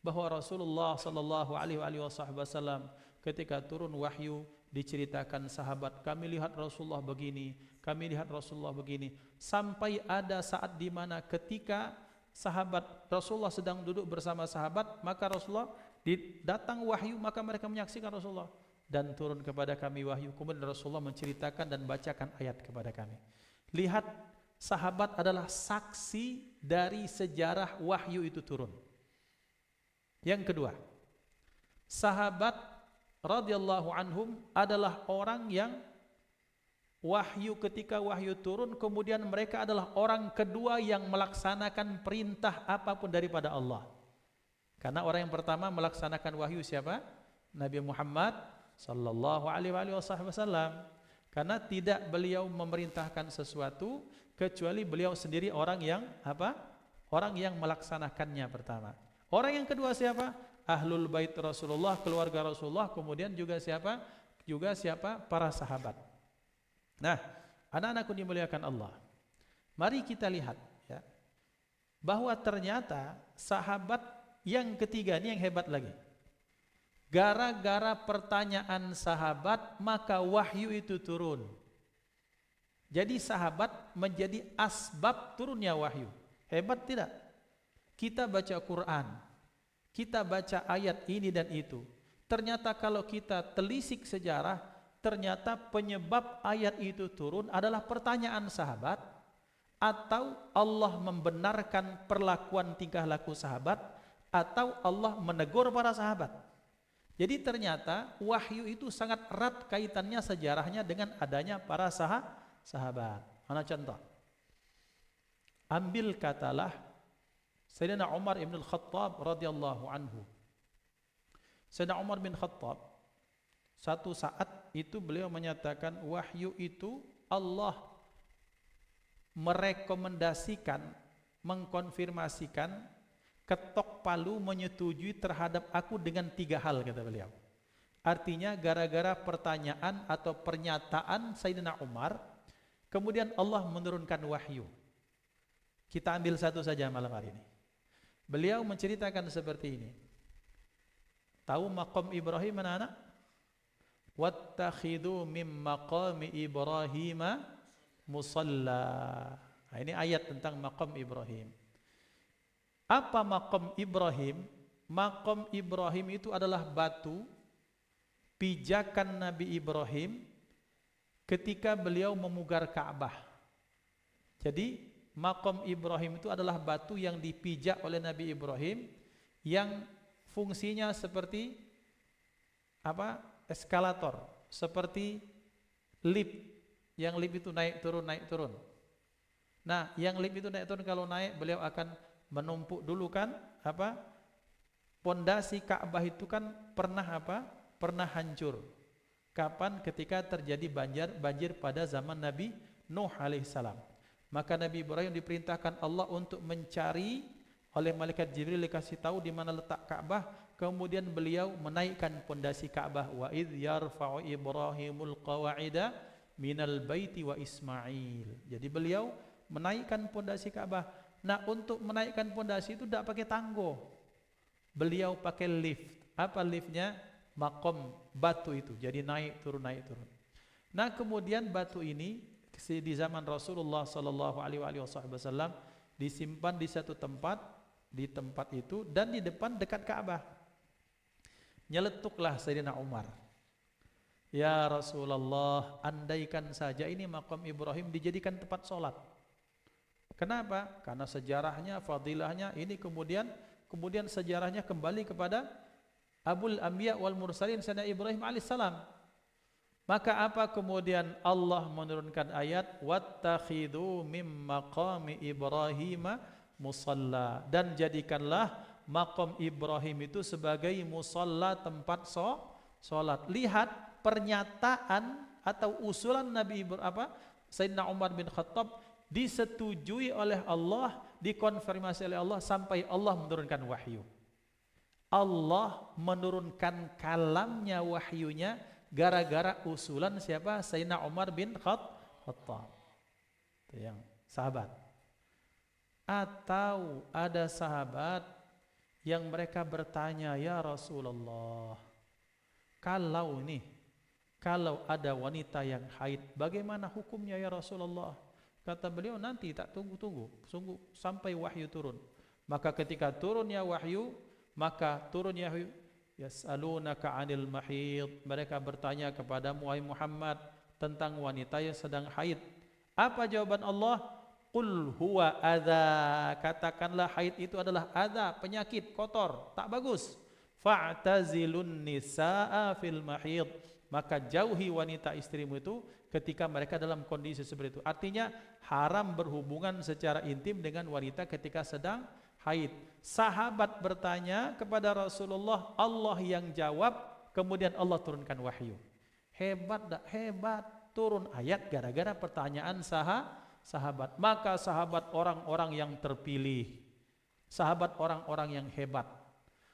bahwa Rasulullah sallallahu alaihi wasallam ketika turun wahyu diceritakan sahabat, kami lihat Rasulullah begini, kami lihat Rasulullah begini, sampai ada saat di mana ketika sahabat Rasulullah sedang duduk bersama sahabat, maka Rasulullah datang wahyu, maka mereka menyaksikan Rasulullah dan turun kepada kami wahyu. Kemudian Rasulullah menceritakan dan bacakan ayat kepada kami. Lihat, sahabat adalah saksi dari sejarah wahyu itu turun. Yang kedua, sahabat radhiyallahu anhum adalah orang yang wahyu, ketika wahyu turun, kemudian mereka adalah orang kedua yang melaksanakan perintah apapun daripada Allah. Karena orang yang pertama melaksanakan wahyu siapa? Nabi Muhammad sallallahu alaihi wasallam. Karena tidak beliau memerintahkan sesuatu kecuali beliau sendiri orang yang apa? Orang yang melaksanakannya pertama. Orang yang kedua siapa? Ahlul bait Rasulullah, keluarga Rasulullah, kemudian juga siapa? Juga siapa? Para sahabat. Nah, anak-anakku dimuliakan Allah. Mari kita lihat ya, bahwa ternyata sahabat yang ketiga ini yang hebat lagi. Gara-gara pertanyaan sahabat maka wahyu itu turun. Jadi sahabat menjadi asbab turunnya wahyu. Hebat tidak? Kita baca Quran, kita baca ayat ini dan itu. Ternyata kalau kita telisik sejarah, ternyata penyebab ayat itu turun adalah pertanyaan sahabat, atau Allah membenarkan perlakuan tingkah laku sahabat, atau Allah menegur para sahabat. Jadi ternyata wahyu itu sangat erat kaitannya sejarahnya dengan adanya para sahabat. Mana contoh? Ambil katalah Sayyidina Umar ibn al-Khattab radhiyallahu anhu. Sayyidina Umar bin Khattab satu saat itu beliau menyatakan wahyu itu Allah merekomendasikan, mengkonfirmasikan, ketok palu menyetujui terhadap aku dengan 3 hal, kata beliau. Artinya gara-gara pertanyaan atau pernyataan Sayyidina Umar, kemudian Allah menurunkan wahyu. Kita ambil satu saja malam hari ini. Beliau menceritakan seperti ini. Tahu maqam Ibrahim anak-anak? Wattakhidhu mim maqami Ibrahim musalla. Nah, ini ayat tentang maqam Ibrahim. Apa maqam Ibrahim? Maqam Ibrahim itu adalah batu pijakan Nabi Ibrahim ketika beliau memugar Ka'bah. Jadi maqam Ibrahim itu adalah batu yang dipijak oleh Nabi Ibrahim yang fungsinya seperti apa? Eskalator, seperti lift. Yang lift itu naik turun naik turun. Nah, yang lift itu naik turun, kalau naik beliau akan menumpuk dulu kan apa? Pondasi Ka'bah itu kan pernah apa? Pernah hancur. Kapan? Ketika terjadi banjir pada zaman Nabi Nuh alaihissalam. Maka Nabi Ibrahim diperintahkan Allah untuk mencari, oleh malaikat Jibril dikasih tahu di mana letak Ka'bah, kemudian beliau menaikkan pondasi Ka'bah. Wa idz yarfa'u Ibrahimul qawa'ida minal baiti wa Ismail. Jadi beliau menaikkan pondasi Ka'bah. Nah, untuk menaikkan pondasi itu tidak pakai tanggo. Beliau pakai lift. Apa liftnya? Maqam batu itu. Jadi naik turun naik turun. Nah, kemudian batu ini di zaman Rasulullah sallallahu alaihi wasallam disimpan di satu tempat, di tempat itu dan di depan dekat Ka'bah. Nyeletuklah Sayyidina Umar. Ya Rasulullah, andaikan saja ini makam Ibrahim dijadikan tempat sholat. Kenapa? Karena sejarahnya, fadilahnya ini kemudian sejarahnya kembali kepada Abul Anbiya wal Mursalin Sayyidina Ibrahim alaihissalam. Maka apa kemudian Allah menurunkan ayat wattakhidhu mim maqami Ibrahim musalla, dan jadikanlah maqam Ibrahim itu sebagai musalla, tempat sholat. Lihat pernyataan atau usulan Sayyidina Umar bin Khattab disetujui oleh Allah, dikonfirmasi oleh Allah sampai Allah menurunkan wahyu. Allah menurunkan kalamnya, wahyunya gara-gara usulan siapa? Sayyidina Umar bin Khattab. Itu yang sahabat. Atau ada sahabat yang mereka bertanya, ya Rasulullah, kalau ada wanita yang haid, bagaimana hukumnya ya Rasulullah? Kata beliau, nanti tak tunggu sampai wahyu turun. Maka ketika turunnya wahyu, yas'alunaka 'anil mahid, mereka bertanya kepadamu wahai Muhammad tentang wanita yang sedang haid. Apa jawaban Allah? Qul huwa adza, katakanlah haid itu adalah adza, penyakit, kotor, tak bagus. Fa'tazilun nisaa fil mahid, maka jauhi wanita istrimu itu ketika mereka dalam kondisi seperti itu. Artinya haram berhubungan secara intim dengan wanita ketika sedang haid. Sahabat bertanya kepada Rasulullah, Allah yang jawab, kemudian Allah turunkan wahyu. Hebat tak? Hebat. Turun ayat gara-gara pertanyaan sahabat. Maka sahabat orang-orang yang terpilih, sahabat orang-orang yang hebat.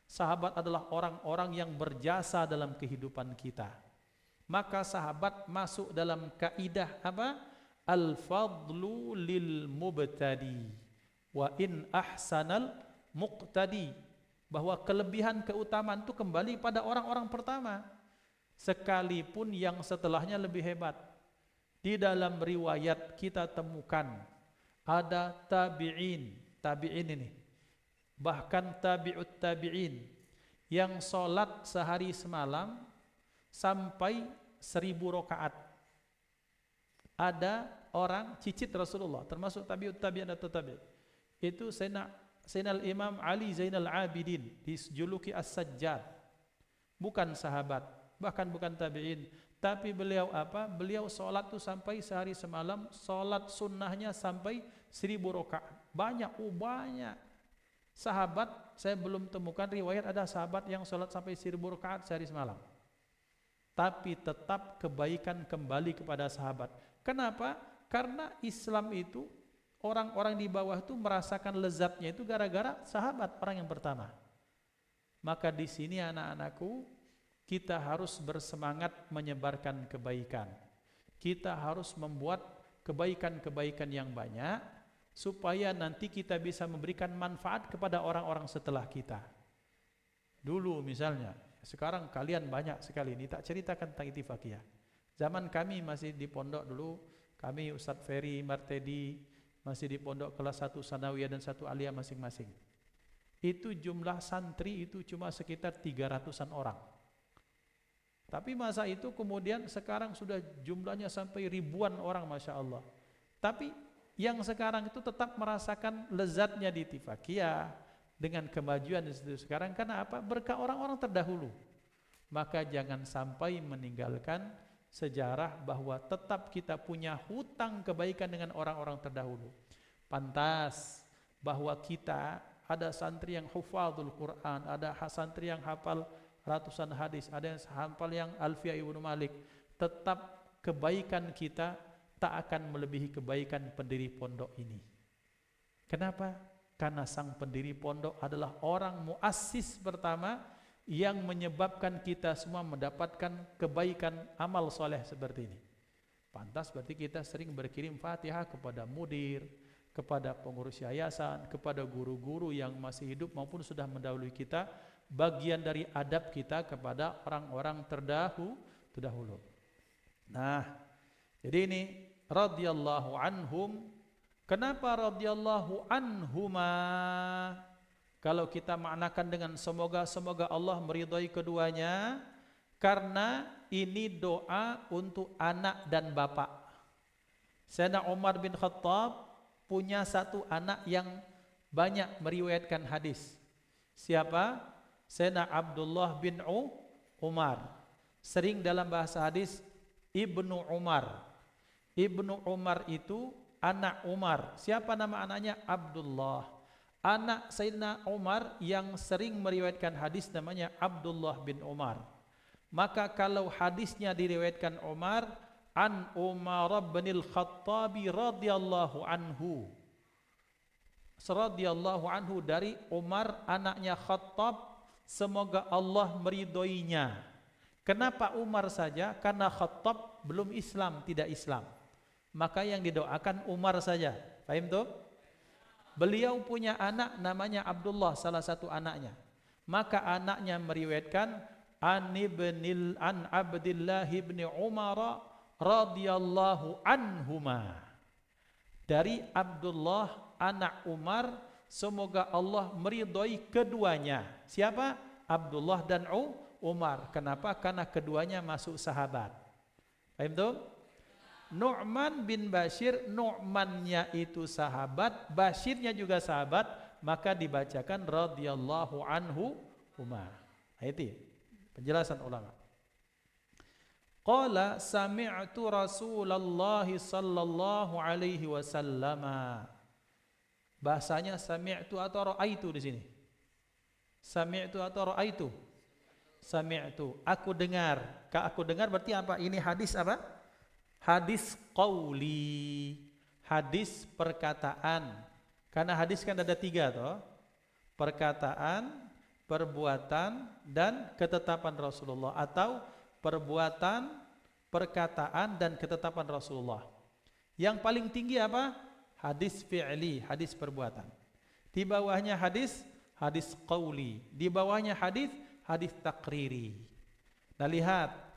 Sahabat adalah orang-orang yang berjasa dalam kehidupan kita. Maka sahabat masuk dalam kaidah apa? Al-fadlu lil mubtadi wa in ahsanal muqtadi, bahwa kelebihan keutamaan itu kembali pada orang-orang pertama sekalipun yang setelahnya lebih hebat. Di dalam riwayat kita temukan ada tabi'in ini, bahkan tabi'ut tabi'in yang sholat sehari semalam sampai 1000 rakaat. Ada orang cicit Rasulullah, termasuk tabi'ut tabi'in atau tabi'. Itu Sayyidina Imam Ali Zainal Abidin, dijuluki As-Sajjad. Bukan sahabat, bahkan bukan tabi'in, tapi beliau Beliau sholat itu sampai sehari semalam, sholat sunnahnya sampai 1000 rakaat. Banyak. Sahabat, saya belum temukan riwayat ada sahabat yang sholat sampai 1000 rakaat sehari semalam. Tapi tetap kebaikan kembali kepada sahabat. Kenapa? Karena Islam itu, orang-orang di bawah itu merasakan lezatnya itu gara-gara sahabat, orang yang pertama. Maka di sini anak-anakku, kita harus bersemangat menyebarkan kebaikan. Kita harus membuat kebaikan-kebaikan yang banyak, supaya nanti kita bisa memberikan manfaat kepada orang-orang setelah kita. Dulu misalnya, sekarang kalian banyak sekali, ini tak ceritakan tentang Ittifaqiyah. Zaman kami masih di pondok dulu, kami Ustadz Ferry Martedi masih di pondok kelas 1 Sanawiyah dan 1 Aliyah masing-masing. Itu jumlah santri itu cuma sekitar 300-an orang. Tapi masa itu kemudian sekarang sudah jumlahnya sampai ribuan orang, Masya Allah. Tapi yang sekarang itu tetap merasakan lezatnya di Ittifaqiyah dengan kemajuan itu sekarang. Karena apa? Berkah orang-orang terdahulu. Maka jangan sampai meninggalkan sejarah bahwa tetap kita punya hutang kebaikan dengan orang-orang terdahulu. Pantas bahwa kita ada santri yang hufadzul Quran, ada santri yang hafal ratusan hadis, ada yang hafal yang Alfiyah Ibnu Malik. Tetap kebaikan kita tak akan melebihi kebaikan pendiri pondok ini. Kenapa? Karena sang pendiri pondok adalah orang muassis pertama yang menyebabkan kita semua mendapatkan kebaikan amal soleh seperti ini. Pantas berarti kita sering berkirim Fatihah kepada mudir, kepada pengurus yayasan, kepada guru-guru yang masih hidup maupun sudah mendahului kita. Bagian dari adab kita kepada orang-orang terdahulu. Nah, jadi ini radhiyallahu anhum. Kenapa radhiyallahu anhuma? Kalau kita maknakan dengan semoga Allah meridhai keduanya, karena ini doa untuk anak dan bapak. Sayyidina Umar bin Khattab punya satu anak yang banyak meriwayatkan hadis. Siapa? Sayyidina Abdullah bin Umar. Sering dalam bahasa hadis Ibnu Umar. Ibnu Umar itu anak Umar. Siapa nama anaknya? Abdullah. Anak Sayyidina Umar yang sering meriwayatkan hadis namanya Abdullah bin Umar. Maka kalau hadisnya diriwayatkan Umar, an Umar bin Al-Khattab radhiyallahu anhu. Radhiyallahu anhu dari Umar anaknya Khattab, semoga Allah meridhoinya. Kenapa Umar saja? Karena Khattab belum Islam, tidak Islam. Maka yang didoakan Umar saja. Paham tuh? Beliau punya anak namanya Abdullah, salah satu anaknya. Maka anaknya meriwayatkan an Abdillah bin Umar radhiyallahu anhuma. Dari Abdullah anak Umar, semoga Allah meridhoi keduanya. Siapa? Abdullah dan Umar. Kenapa? Karena keduanya masuk sahabat. Paham tuh? Nu'man bin Bashir, Nu'mannya itu sahabat, Bashirnya juga sahabat, maka dibacakan radhiyallahu anhu Umar. Itu penjelasan ulama. Qala sami'tu Rasulullah sallallahu alaihi wasallam. Bahasanya sami'tu atau ra'aitu di sini. Sami'tu atau ra'aitu? Sami'tu, aku dengar. Aku dengar berarti apa? Ini hadis apa? Hadis qauli, hadis perkataan. Karena hadis kan ada 3 toh. Perkataan, perbuatan, dan ketetapan Rasulullah. Atau perbuatan, perkataan, dan ketetapan Rasulullah. Yang paling tinggi apa? Hadis fi'li, hadis perbuatan. Di bawahnya hadis qauli. Di bawahnya hadis takriri. Nah lihat,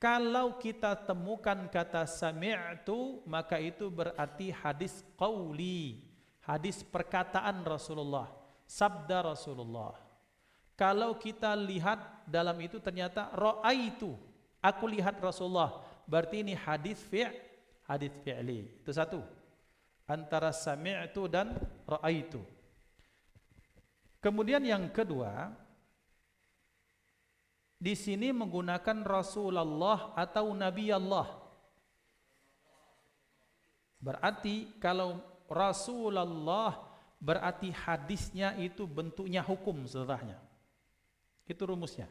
kalau kita temukan kata sami'tu, maka itu berarti hadis qauli, hadis perkataan Rasulullah, sabda Rasulullah. Kalau kita lihat dalam itu ternyata ra'aitu, aku lihat Rasulullah, berarti ini hadis fi'li. Itu satu. Antara sami'tu dan ra'aitu. Kemudian yang kedua, di sini menggunakan Rasulullah atau Nabi Allah. Berarti kalau Rasulullah berarti hadisnya itu bentuknya hukum setelahnya. Itu rumusnya.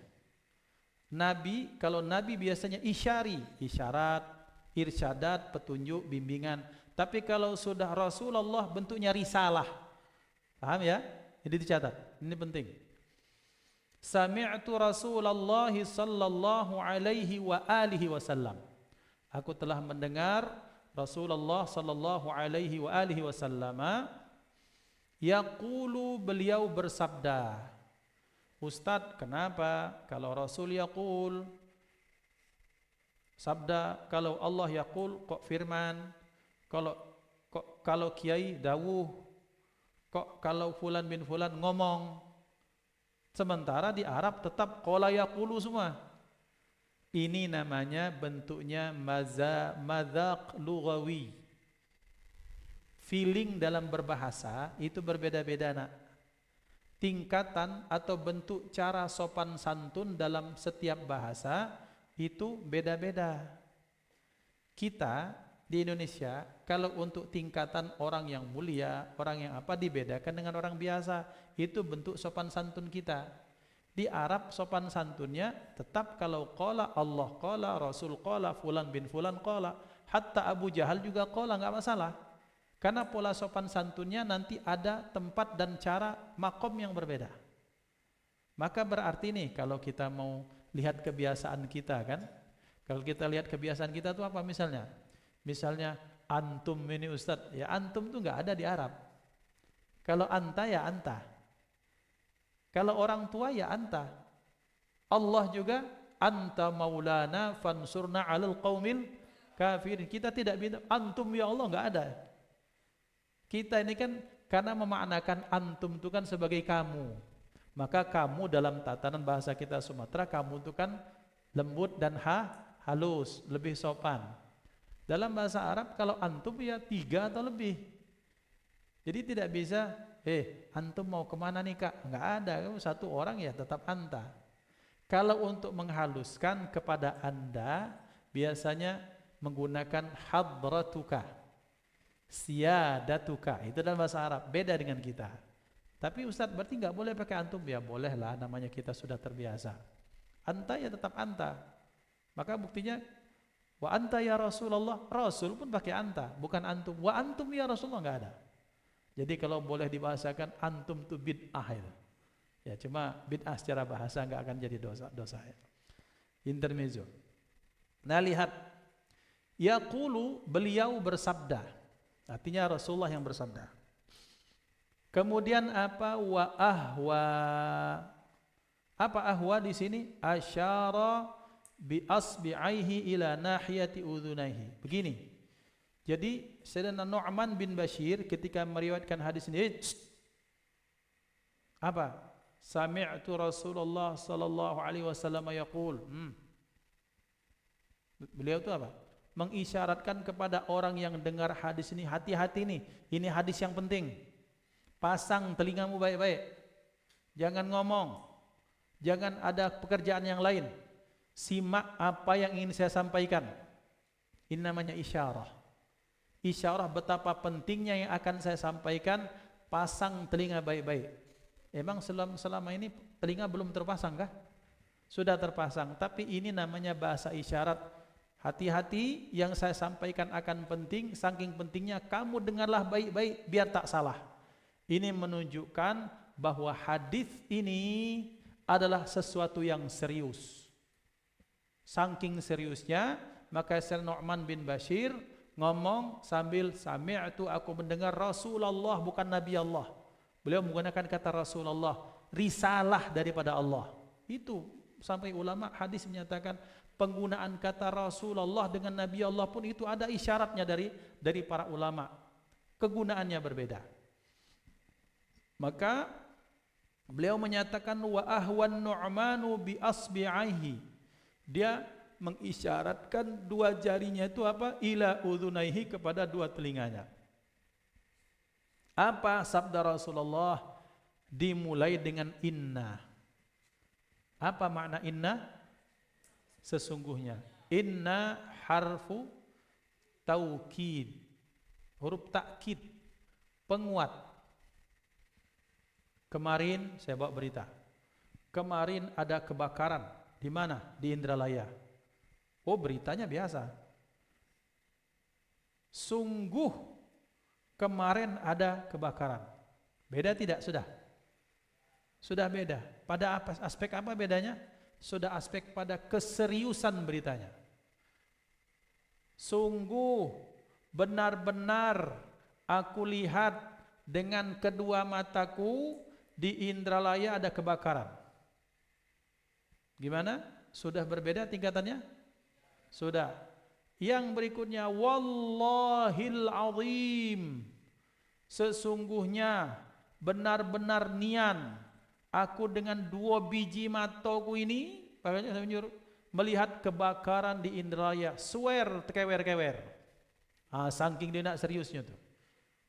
Nabi, kalau Nabi biasanya isyarat, irsyadat, petunjuk, bimbingan. Tapi kalau sudah Rasulullah bentuknya risalah. Paham ya? Jadi dicatat. Ini penting. Sami'tu Rasulullah sallallahu alaihi wa alihi wasallam. Aku telah mendengar Rasulullah sallallahu alaihi wa alihi wasallam yaqulu, beliau bersabda. Ustaz, kenapa kalau Rasul yaqul sabda, kalau Allah yaqul kok firman, kalau kiai dawuh, kok kalau fulan bin fulan ngomong? Sementara di Arab tetap qala yaqulu semua. Ini namanya bentuknya madzaq lughawi. Feeling dalam berbahasa itu berbeda-beda, nak. Tingkatan atau bentuk cara sopan santun dalam setiap bahasa itu beda-beda. Kita di Indonesia kalau untuk tingkatan orang yang mulia, orang yang apa, dibedakan dengan orang biasa. Itu bentuk sopan santun kita. Di Arab sopan santunnya tetap kalau qala Allah qala, Rasul qala, fulan bin fulan qala, hatta Abu Jahal juga qala, enggak masalah. Karena pola sopan santunnya nanti ada tempat dan cara makom yang berbeda. Maka berarti nih kalau kita mau lihat kebiasaan kita kan, kalau kita lihat kebiasaan kita tuh apa misalnya? Misalnya antum ini Ustadz, ya antum tuh enggak ada di Arab. Kalau anta ya anta. Kalau orang tua ya anta. Allah juga anta maulana fansurna 'alal qaumil kafirin. Kita tidak bilang antum ya Allah, enggak ada. Kita ini kan karena memaknakan antum itu kan sebagai kamu. Maka kamu dalam tatanan bahasa kita Sumatera, kamu itu kan lembut dan halus, lebih sopan. Dalam bahasa Arab kalau antum ya 3 atau lebih. Jadi tidak bisa, antum mau kemana nih kak? Enggak ada, satu orang ya tetap anta. Kalau untuk menghaluskan kepada anda, biasanya menggunakan hadratuka, siyadatuka. Itu dalam bahasa Arab, beda dengan kita. Tapi Ustadz berarti enggak boleh pakai antum? Ya boleh lah, namanya kita sudah terbiasa. Anta ya tetap anta. Maka buktinya, wa anta ya Rasulullah, Rasul pun pakai anta, bukan antum. Wa antum ya Rasulullah, enggak ada. Jadi kalau boleh dibahasakan antum tu bid'ah itu. Ya cuma bid'ah secara bahasa enggak akan jadi dosa ya. Intermezzo. Nah lihat, yaqulu, beliau bersabda. Artinya Rasulullah yang bersabda. Kemudian apa? Wa ahwa. Apa ahwa di sini? Asyara bi asbi'aihi ila nahiyati udhunaihi. Begini. Jadi Sayyidina Nu'man bin Bashir ketika meriwayatkan hadis ini, apa? Sami'tu Rasulullah sallallahu alaihi wasallam yaqul. Beliau itu apa? Mengisyaratkan kepada orang yang dengar hadis ini, hati-hati nih, ini hadis yang penting. Pasang telingamu baik-baik. Jangan ngomong. Jangan ada pekerjaan yang lain. Simak apa yang ingin saya sampaikan. Ini namanya isyarah. Isyarah betapa pentingnya yang akan saya sampaikan. Pasang telinga baik-baik. Emang selama ini telinga belum terpasang kah? Sudah terpasang. Tapi ini namanya bahasa isyarat. Hati-hati, yang saya sampaikan akan penting. Saking pentingnya kamu dengarlah baik-baik biar tak salah. Ini menunjukkan bahwa hadis ini adalah sesuatu yang serius. Saking seriusnya, maka Sayyidina Nu'man bin Bashir ngomong sambil sami'tu, aku mendengar Rasulullah, bukan Nabi Allah. Beliau menggunakan kata Rasulullah, risalah daripada Allah. Itu sampai ulama hadis menyatakan penggunaan kata Rasulullah dengan Nabi Allah pun itu ada isyaratnya dari para ulama. Kegunaannya berbeda. Maka beliau menyatakan wa ahwan nu'manu bi asbi'aihi. Dia mengisyaratkan 2 jarinya itu apa? Ila udhunaihi, kepada 2 telinganya. Apa sabda Rasulullah? Dimulai dengan inna. Apa makna inna? Sesungguhnya. Inna harfu taukid. Huruf takkid, penguat. Kemarin saya bawa berita. Kemarin ada kebakaran. Di mana? Di Indralaya. Oh, beritanya biasa. Sungguh kemarin ada kebakaran. Beda tidak? Sudah? Sudah beda. Pada aspek apa bedanya? Sudah aspek pada keseriusan beritanya. Sungguh benar-benar aku lihat dengan kedua mataku di Indralaya ada kebakaran. Gimana? Sudah berbeda tingkatannya? Sudah. Yang berikutnya, wallahil azim, sesungguhnya benar-benar nian aku dengan 2 biji mataku ini, makanya saya menyuruh melihat kebakaran di Indralaya. Swear, kewer-kewer. Saking dia nak seriusnya tuh.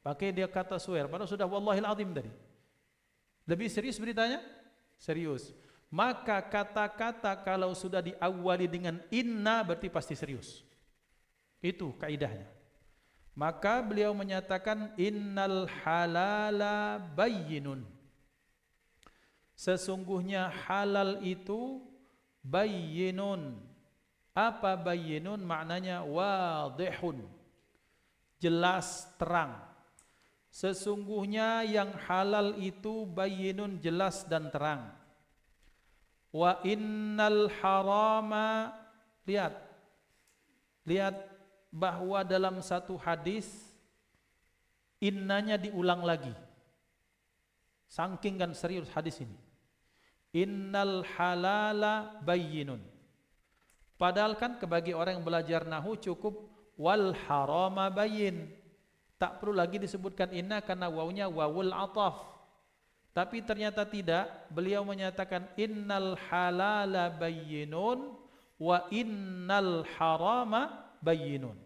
Pakai dia kata swear, padahal sudah wallahil azim tadi. Lebih serius beritanya? Serius. Maka kata-kata kalau sudah diawali dengan inna berarti pasti serius. Itu kaidahnya. Maka beliau menyatakan innal halala bayyinun. Sesungguhnya halal itu bayyinun. Apa bayyinun? Maknanya wadihun. Jelas, terang. Sesungguhnya yang halal itu bayyinun, jelas dan terang. Wa innal harama, lihat bahwa dalam satu hadis innanya diulang lagi. Saking kan serius hadis ini. Innal halala bayyinun. Padahal kan bagi orang yang belajar nahwu cukup wal harama bayyin. Tak perlu lagi disebutkan inna karena wawunya wawul ataf. Tapi ternyata tidak, beliau menyatakan innal halala bayyinun wa innal harama bayyinun.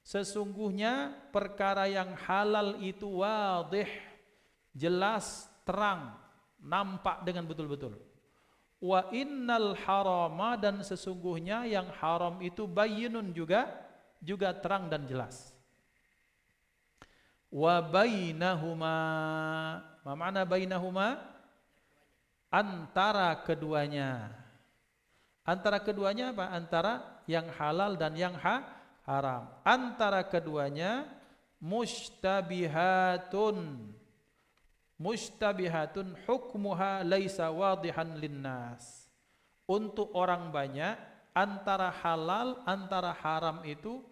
Sesungguhnya perkara yang halal itu wadih, jelas, terang, nampak dengan betul-betul. Wa innal harama, dan sesungguhnya yang haram itu bayyinun, juga terang dan jelas. Wa bainahuma, ma makna bainahuma? Antara keduanya. Antara keduanya apa? Antara yang halal dan yang haram. Antara keduanya mushtabihatun. Mushtabihatun hukmuha laisa wadihan linnas. Untuk orang banyak, antara halal, antara haram itu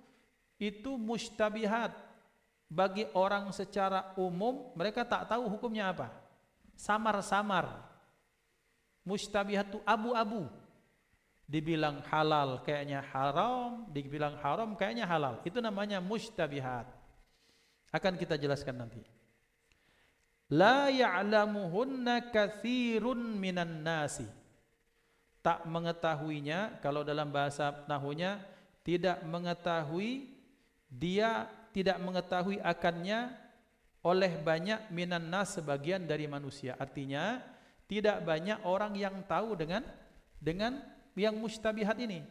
mushtabihat. Bagi orang secara umum, mereka tak tahu hukumnya apa. Samar-samar. Mushtabihat itu abu-abu. Dibilang halal kayaknya haram, dibilang haram kayaknya halal. Itu namanya mushtabihat. Akan kita jelaskan nanti. La ya'lamuhunna katsirun minan nasi. Tak mengetahuinya, kalau dalam bahasa nahwunya, tidak mengetahui, dia tidak mengetahui akannya oleh banyak minan nas, sebagian dari manusia. Artinya tidak banyak orang yang tahu dengan yang mushtabihat ini.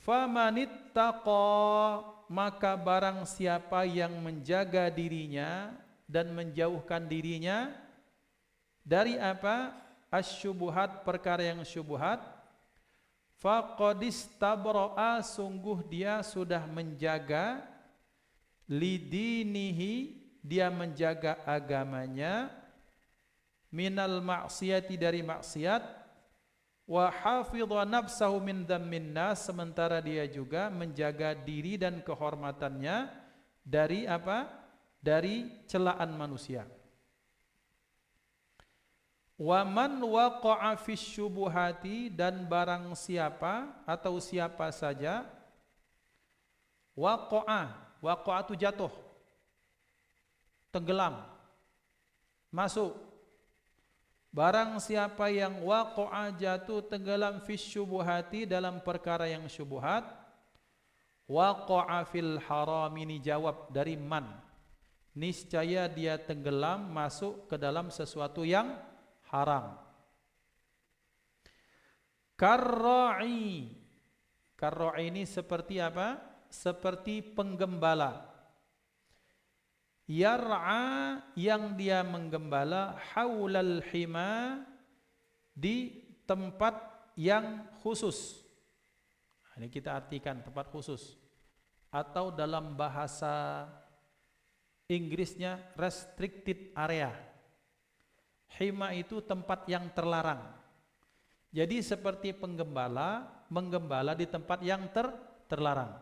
Famanittaqa, maka barang siapa yang menjaga dirinya dan menjauhkan dirinya dari apa? Asyubuhat, perkara yang syubhat. Faqadistabra'a, sungguh dia sudah menjaga, lidinihi, dia menjaga agamanya, minal maksiyati, dari maksiat, wa hafidha nafsahu min dzammin nas, sementara dia juga menjaga diri dan kehormatannya dari apa? Dari celaan manusia. Wa man waqa'a fis syubuhati, dan barang siapa atau siapa saja, waqa'a itu jatuh, tenggelam, masuk. Barang siapa yang waqa'a, jatuh, tenggelam, fis syubuhati, dalam perkara yang syubhat, waqa'a fil haram, ini jawab dari man, niscaya dia tenggelam, masuk ke dalam sesuatu yang haram. Karra'i, karra'i ini seperti apa? Seperti penggembala. Yar'a, yang dia menggembala, haulal hima, di tempat yang khusus. Ini kita artikan tempat khusus, atau dalam bahasa Inggrisnya restricted area. Hima itu tempat yang terlarang. Jadi seperti penggembala menggembala di tempat yang terlarang.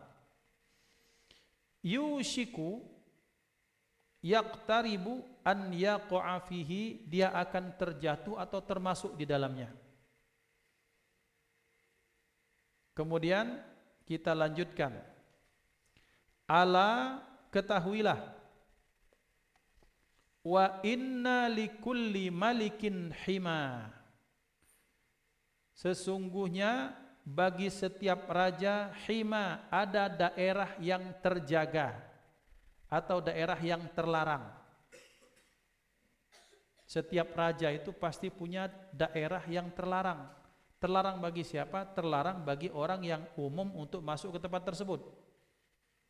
Yushiku yaqtaribu an yaqa'a fihi, dia akan terjatuh atau termasuk di dalamnya. Kemudian kita lanjutkan. Ala, ketahuilah, wa inna likulli malikin hima, sesungguhnya bagi setiap raja, hima, ada daerah yang terjaga atau daerah yang terlarang. Setiap raja itu pasti punya daerah yang terlarang. Terlarang bagi siapa? Terlarang bagi orang yang umum untuk masuk ke tempat tersebut.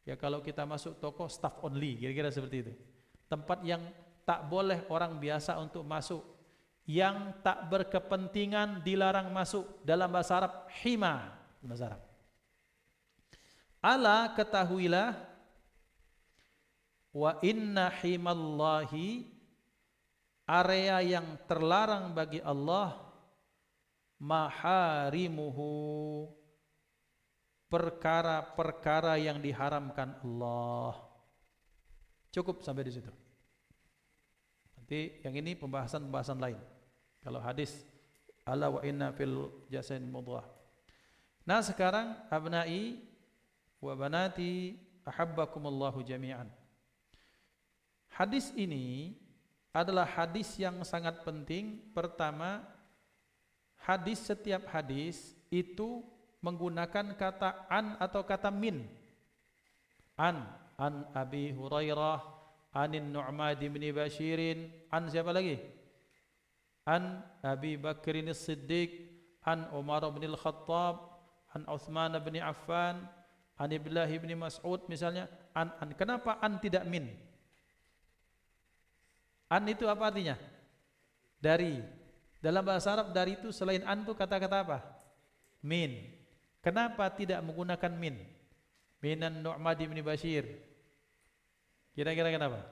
Ya, kalau kita masuk toko, staff only, kira-kira seperti itu. Tempat yang tak boleh orang biasa untuk masuk, yang tak berkepentingan dilarang masuk. Dalam bahasa Arab, hima, bahasa Arab. Ala, ketahuilah, wa inna himallahi, area yang terlarang bagi Allah, maharimuhu, perkara-perkara yang diharamkan Allah. Cukup sampai di situ. Nanti yang ini pembahasan lain. Kalau hadis ala wa inna fil jasad mudghah. Nah, sekarang abnai wa banati ahabbakumullahu jami'an. Hadis ini adalah hadis yang sangat penting. Pertama, setiap hadis itu menggunakan kata an atau kata min. An Abi Hurairah, anin Nu'man bin Bashirin, an siapa lagi? An Abi Bakrin As-Siddiq, an Umar bin Al-Khattab, an Uthman bin Affan, an Abdullah bin Mas'ud misalnya. An. Kenapa an tidak min? An itu apa artinya? Dari. Dalam bahasa Arab dari itu selain an itu kata-kata apa? Min. Kenapa tidak menggunakan min? Minan Nu'man bin Bashir. Kira-kira kenapa?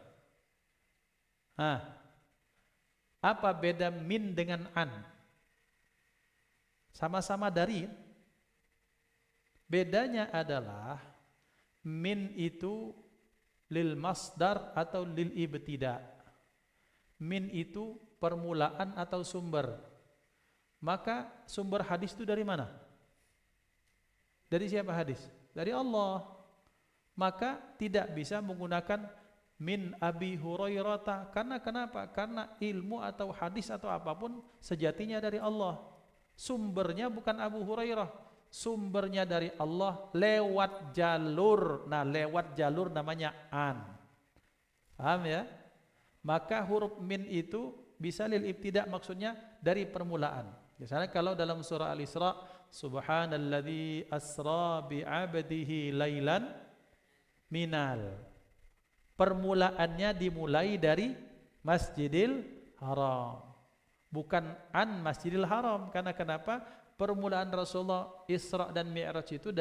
Apa beda min dengan an? Sama-sama dari. Bedanya adalah min itu lil masdar atau lil ibtida. Min itu permulaan atau sumber. Maka sumber hadis itu dari mana? Dari siapa hadis? Dari Allah. Maka tidak bisa menggunakan min Abi Hurairah. Karena kenapa? Karena ilmu atau hadis atau apapun sejatinya dari Allah. Sumbernya bukan Abu Hurairah. Sumbernya dari Allah lewat jalur. Nah, lewat jalur namanya an. Paham ya? Maka huruf min itu bisa lil ibtida, maksudnya dari permulaan. Misalnya kalau dalam surah Al-Isra, subhanalladzi asra bi 'abdihi lailan minal. Permulaannya dimulai dari Masjidil Haram. Bukan an Masjidil Haram. Karena kenapa? Permulaan Rasulullah Isra dan Mi'raj itu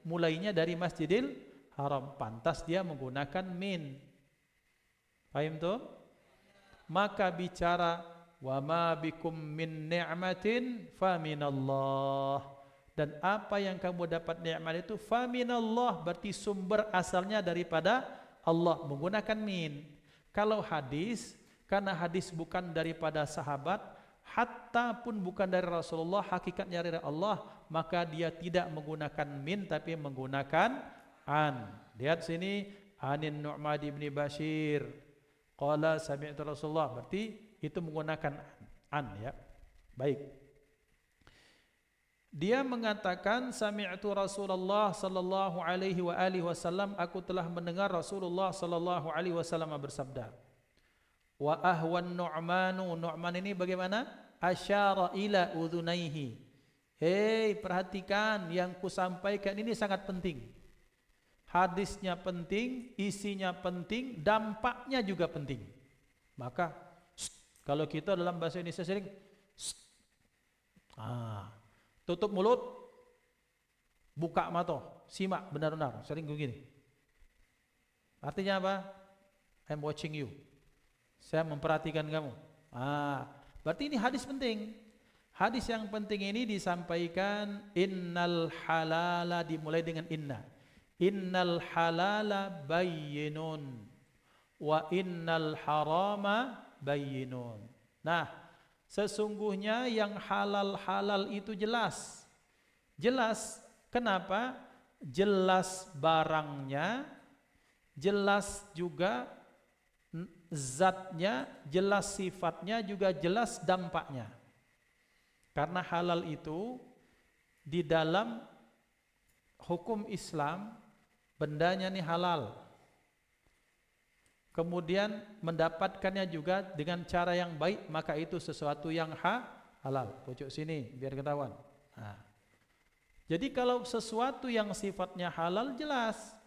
mulainya dari Masjidil Haram. Pantas dia menggunakan min. Paham tuh? Maka bicara wa ma bikum min ni'matin fa minallah, dan apa yang kamu dapat nikmat itu fa minallah, berarti sumber asalnya daripada Allah, menggunakan min. Kalau hadis, karena hadis bukan daripada sahabat, hatta pun bukan dari Rasulullah, hakikatnya dari Allah, maka dia tidak menggunakan min tapi menggunakan an. Lihat sini, anin Nu'man bin Bashir qala sami'tu Rasulullah, berarti itu menggunakan an ya. Baik. Dia mengatakan sami'tu Rasulullah sallallahu alaihi wa alihi wasallam, aku telah mendengar Rasulullah sallallahu alaihi wasallam bersabda. Wa ahwan Nu'manu, Nu'man ini bagaimana? Asyara ila udhunaihi. Hei, perhatikan yang kusampaikan ini sangat penting. Hadisnya penting, isinya penting, dampaknya juga penting. Maka kalau kita dalam bahasa Indonesia sering tutup mulut, buka mata, simak benar-benar, sering begini. Artinya apa? I'm watching you. Saya memperhatikan kamu. Berarti ini hadis penting. Hadis yang penting ini disampaikan innal halala, dimulai dengan inna. Innal halala bayyinun wa innal harama bayyinun. Nah, sesungguhnya yang halal-halal itu jelas. Jelas, kenapa? Jelas barangnya, jelas juga zatnya, jelas sifatnya, juga jelas dampaknya. Karena halal itu di dalam hukum Islam, bendanya ini halal. Kemudian mendapatkannya juga dengan cara yang baik, maka itu sesuatu yang halal. Pojok sini biar ketahuan. Jadi kalau sesuatu yang sifatnya halal jelas.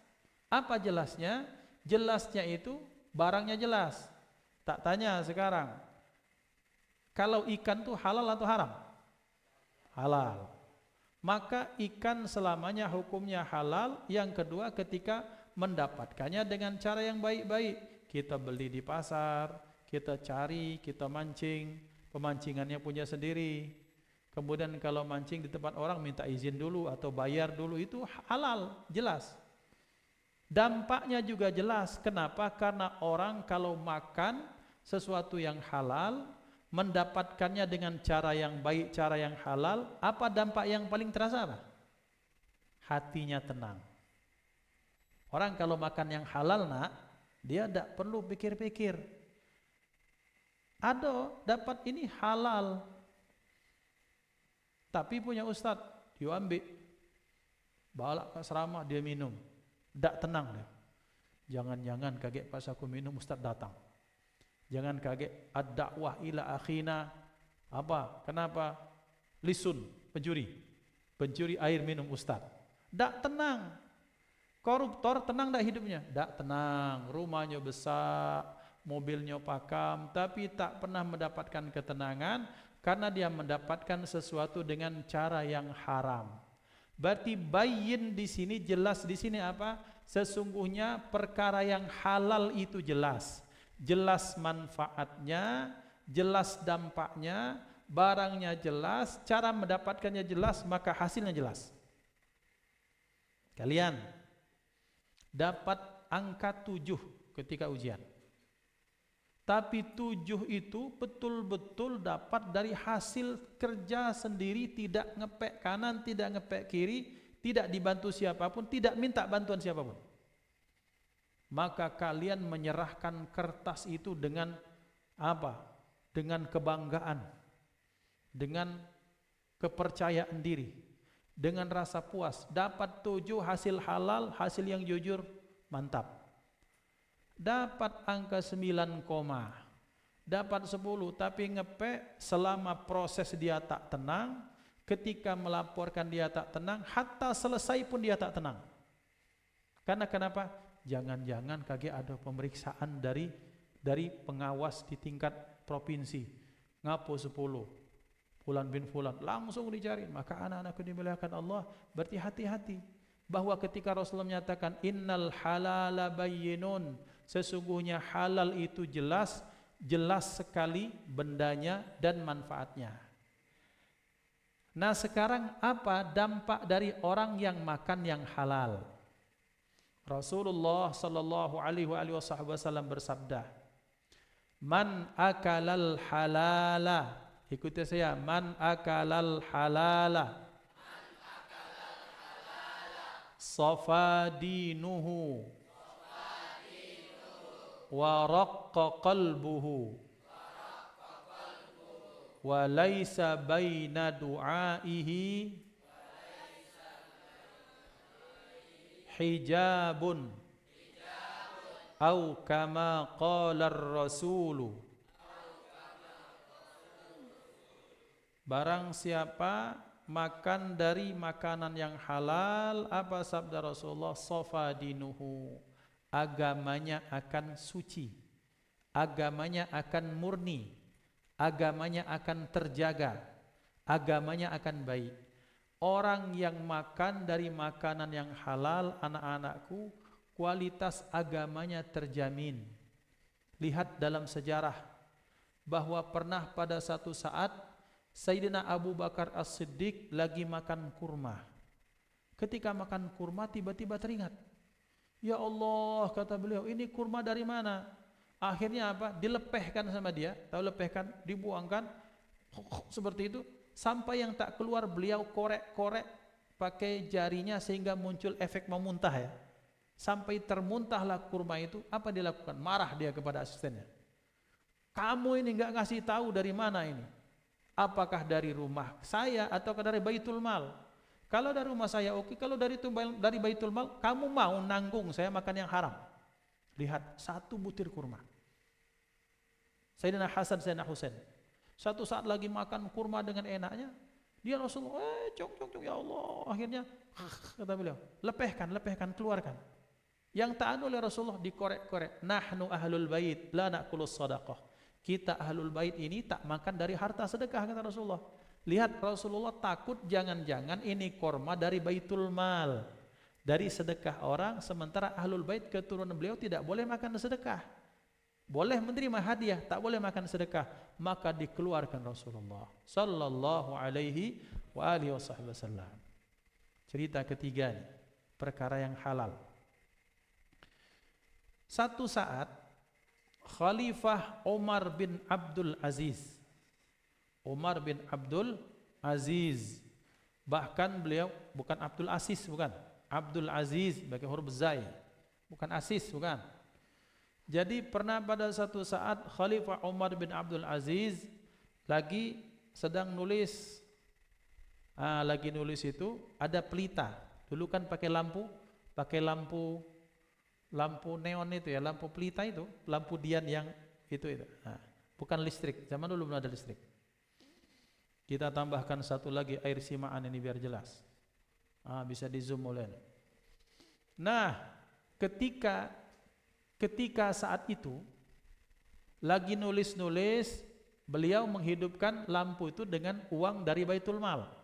Apa jelasnya? Jelasnya itu barangnya jelas. Tak tanya sekarang, kalau ikan itu halal atau haram? Halal. Maka ikan selamanya hukumnya halal. Yang kedua, ketika mendapatkannya dengan cara yang baik-baik. Kita beli di pasar, kita cari, kita mancing, pemancingannya punya sendiri. Kemudian kalau mancing di tempat orang minta izin dulu atau bayar dulu, itu halal, jelas. Dampaknya juga jelas. Kenapa? Karena orang kalau makan sesuatu yang halal, mendapatkannya dengan cara yang baik, cara yang halal, apa dampak yang paling terasa apa? Hatinya tenang. Orang kalau makan yang halal dia tidak perlu pikir-pikir. Dapat ini halal. Tapi punya ustaz, dia ambil, bawa ke asrama, dia minum. Tak tenang dia. Jangan-jangan kaget pas aku minum ustaz datang. Jangan kaget ad-da'wah ila akhina. Apa? Kenapa? Lisun, pencuri. Pencuri air minum ustaz. Tak tenang. Koruptor tenang tak hidupnya? Tak tenang. Rumahnya besar, mobilnya pakam, tapi tak pernah mendapatkan ketenangan karena dia mendapatkan sesuatu dengan cara yang haram. Berarti bayin di sini, jelas di sini apa? Sesungguhnya perkara yang halal itu jelas. Jelas manfaatnya, jelas dampaknya, barangnya jelas, cara mendapatkannya jelas, maka hasilnya jelas. Kalian dapat angka 7 ketika ujian. Tapi 7 itu betul-betul dapat dari hasil kerja sendiri, tidak ngepek kanan, tidak ngepek kiri, tidak dibantu siapapun, tidak minta bantuan siapapun. Maka kalian menyerahkan kertas itu dengan apa? Dengan kebanggaan, dengan kepercayaan diri, dengan rasa puas. Dapat 7 hasil halal, hasil yang jujur, mantap. Dapat angka 9, dapat 10, tapi ngepek selama proses dia tak tenang, ketika melaporkan dia tak tenang, hatta selesai pun dia tak tenang. Karena kenapa? Jangan-jangan kaget ada pemeriksaan dari pengawas di tingkat provinsi. Ngapo 10, Fulan bin Fulan, langsung dicari. Maka anak-anakku dimuliakan Allah, berarti hati-hati. Bahwa ketika Rasulullah menyatakan innal halala bayyinun, sesungguhnya halal itu jelas, jelas sekali bendanya dan manfaatnya. Nah sekarang apa dampak dari orang yang makan yang halal? Rasulullah sallallahu alaihi wasallam bersabda, "Man akalal halala," ikuti saya, "man akalal halala safa dinuhu wa raqqa qalbuhu wa laisa baina du'aihi hijabun au kama qala ar-rasulu." Barang siapa makan dari makanan yang halal, apa sabda Rasulullah, safa dinuhu, agamanya akan suci, agamanya akan murni, agamanya akan terjaga, agamanya akan baik. Orang yang makan dari makanan yang halal, anak-anakku, kualitas agamanya terjamin. Lihat dalam sejarah bahwa pernah pada satu saat Sayyidina Abu Bakar As-Siddiq lagi makan kurma. Ketika makan kurma tiba-tiba teringat, ya Allah, kata beliau, ini kurma dari mana? Akhirnya apa? Dilepehkan sama dia. Tahu lepehkan? Dibuangkan seperti itu, sampai yang tak keluar beliau korek-korek pakai jarinya sehingga muncul efek memuntah ya. Sampai termuntahlah kurma itu. Apa dilakukan? Marah dia kepada asistennya. Kamu ini enggak ngasih tahu dari mana ini? Apakah dari rumah saya atau dari Baitul Mal? Kalau dari rumah saya oke, kalau dari Baitul Mal, kamu mau nanggung saya makan yang haram? Lihat, 1 butir kurma. Sayyidina Hasan, Sayyidina Husain, satu saat lagi makan kurma dengan enaknya, dia Rasulullah, cong, ya Allah. Akhirnya, kata beliau, lepehkan, keluarkan. Yang tak oleh Rasulullah dikorek-korek. Nahnu ahlul bait, la na'kulus sadaqah. Kita ahlul bait ini tak makan dari harta sedekah, kata Rasulullah. Lihat, Rasulullah takut jangan-jangan ini korma dari Baitul Mal, dari sedekah orang, sementara ahlul bait keturunan beliau tidak boleh makan sedekah. Boleh menerima hadiah, tak boleh makan sedekah. Maka dikeluarkan Rasulullah sallallahu alaihi wa alihi wasallam. Cerita ketiga nih, perkara yang halal. Satu saat Khalifah Umar bin Abdul Aziz, bahkan beliau bukan Abdul Aziz, bukan Abdul Aziz pakai huruf zai, bukan Aziz, bukan. Jadi pernah pada satu saat Khalifah Umar bin Abdul Aziz lagi sedang nulis Lagi nulis itu ada pelita. Dulu kan pakai lampu neon itu ya, lampu pelita itu, lampu dian yang itu. Bukan listrik. Zaman dulu belum ada listrik. Kita tambahkan satu lagi air simaan ini biar jelas. Bisa di zoom oleh. Nah, ketika saat itu lagi nulis, beliau menghidupkan lampu itu dengan uang dari Baitul Mal.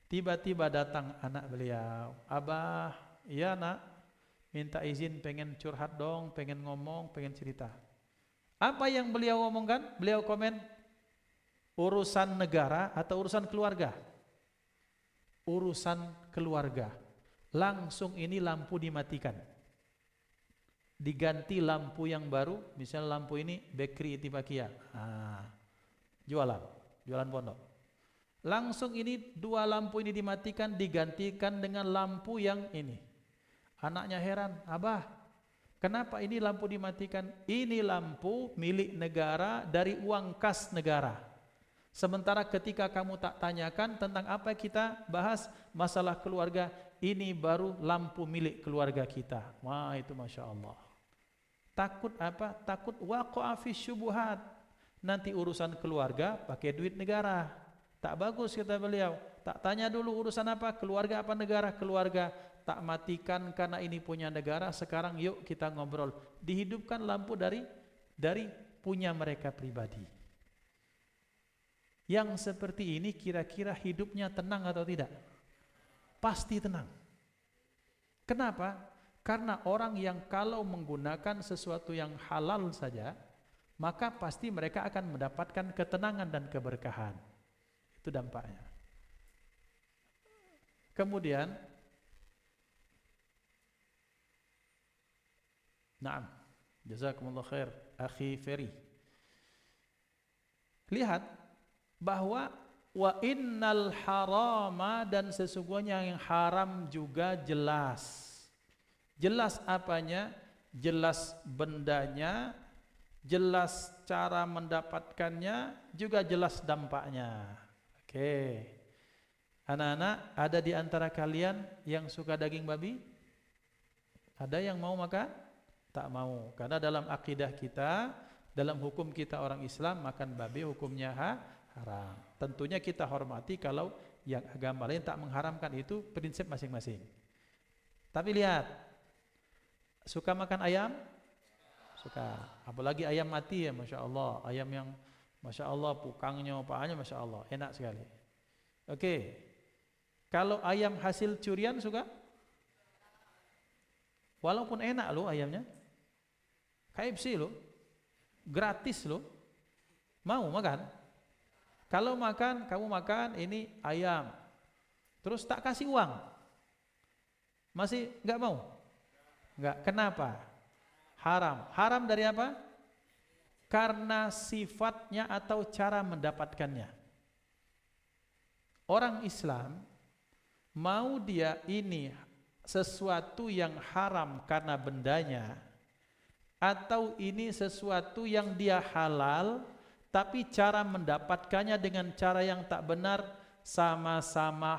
Tiba-tiba datang anak beliau, "Abah, iya nak, minta izin pengen curhat dong, pengen ngomong, pengen cerita." Apa yang beliau ngomongkan? Beliau komen, urusan negara atau urusan keluarga? Urusan keluarga. Langsung ini lampu dimatikan. Diganti lampu yang baru, misalnya lampu ini Bakery Ittifaqiyah. Jualan pondok. Langsung ini dua lampu ini dimatikan, digantikan dengan lampu yang ini. Anaknya heran, "Abah, kenapa ini lampu dimatikan?" Ini lampu milik negara dari uang kas negara. Sementara ketika kamu tak tanyakan tentang apa kita bahas masalah keluarga, ini baru lampu milik keluarga kita. Wah, itu Masya Allah. Takut apa? Takut waqa'a fi syubuhat. Nanti urusan keluarga pakai duit negara. Tak bagus kata beliau. Tak tanya dulu urusan apa? Keluarga apa negara? Keluarga. Tak matikan karena ini punya negara. Sekarang yuk kita ngobrol. Dihidupkan lampu dari punya mereka pribadi. Yang seperti ini kira-kira hidupnya tenang atau tidak? Pasti tenang. Kenapa? Karena orang yang kalau menggunakan sesuatu yang halal saja, maka pasti mereka akan mendapatkan ketenangan dan keberkahan. Itu dampaknya. Kemudian, Naam, jazakumullah khair, akhi Ferry. Lihat bahwa wa innal harama, dan sesungguhnya yang haram juga jelas. Jelas apanya? Jelas bendanya, jelas cara mendapatkannya, juga jelas dampaknya. Oke. Anak-anak, ada di antara kalian yang suka daging babi? Ada yang mau makan? Tak mau. Karena dalam akidah kita, dalam hukum kita orang Islam, makan babi hukumnya haram. Tentunya kita hormati kalau yang agama lain tak mengharamkan, itu prinsip masing-masing. Tapi lihat, suka makan ayam? Suka. Apalagi ayam mati ya, Masya Allah. Ayam yang Masya Allah, pukangnya, paanya Masya Allah, enak sekali. Oke. Kalau ayam hasil curian suka? Walaupun enak loh ayamnya. KFC loh. Gratis loh. Mau makan? Kalau makan, kamu makan ini ayam. Terus tak kasih uang. Masih enggak mau? Enggak. Kenapa? Haram. Haram dari apa? Karena sifatnya atau cara mendapatkannya. Orang Islam mau dia ini sesuatu yang haram karena bendanya, atau ini sesuatu yang dia halal tapi cara mendapatkannya dengan cara yang tak benar, sama-sama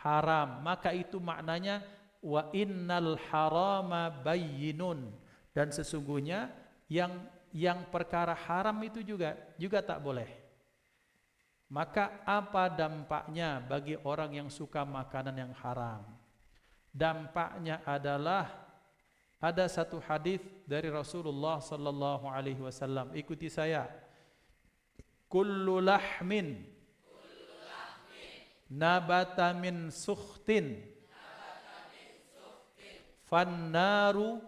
haram. Maka itu maknanya wa innal harama bayyinun, dan sesungguhnya yang perkara haram itu juga tak boleh. Maka apa dampaknya bagi orang yang suka makanan yang haram? Dampaknya adalah ada satu hadis dari Rasulullah sallallahu alaihi wasallam. Ikuti saya. Kullu lahmin nabata min sukhtin fannaru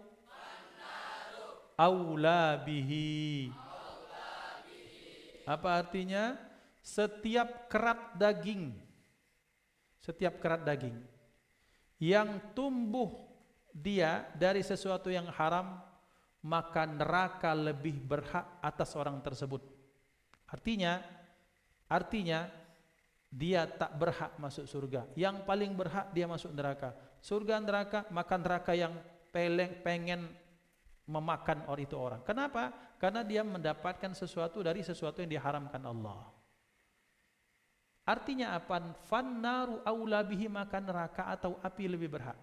aula bihi. Apa artinya? Setiap kerat daging yang tumbuh dia dari sesuatu yang haram, maka neraka lebih berhak atas orang tersebut. Artinya dia tak berhak masuk surga. Yang paling berhak dia masuk neraka. Surga neraka, maka neraka yang pengen memakan orang itu orang. Kenapa? Karena dia mendapatkan sesuatu dari sesuatu yang diharamkan Allah. Artinya apa? Fannaru aula bihi, maka neraka atau api lebih berhak.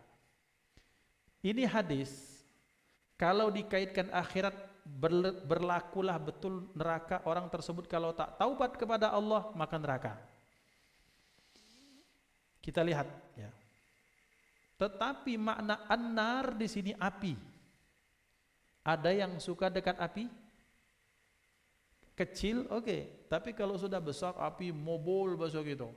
Ini hadis kalau dikaitkan akhirat, berlakulah betul neraka orang tersebut kalau tak taubat kepada Allah maka neraka. Kita lihat ya. Tetapi makna an-nar di sini api. Ada yang suka dekat api? Kecil, oke. Tapi kalau sudah besar api, mobol bahasa gitu.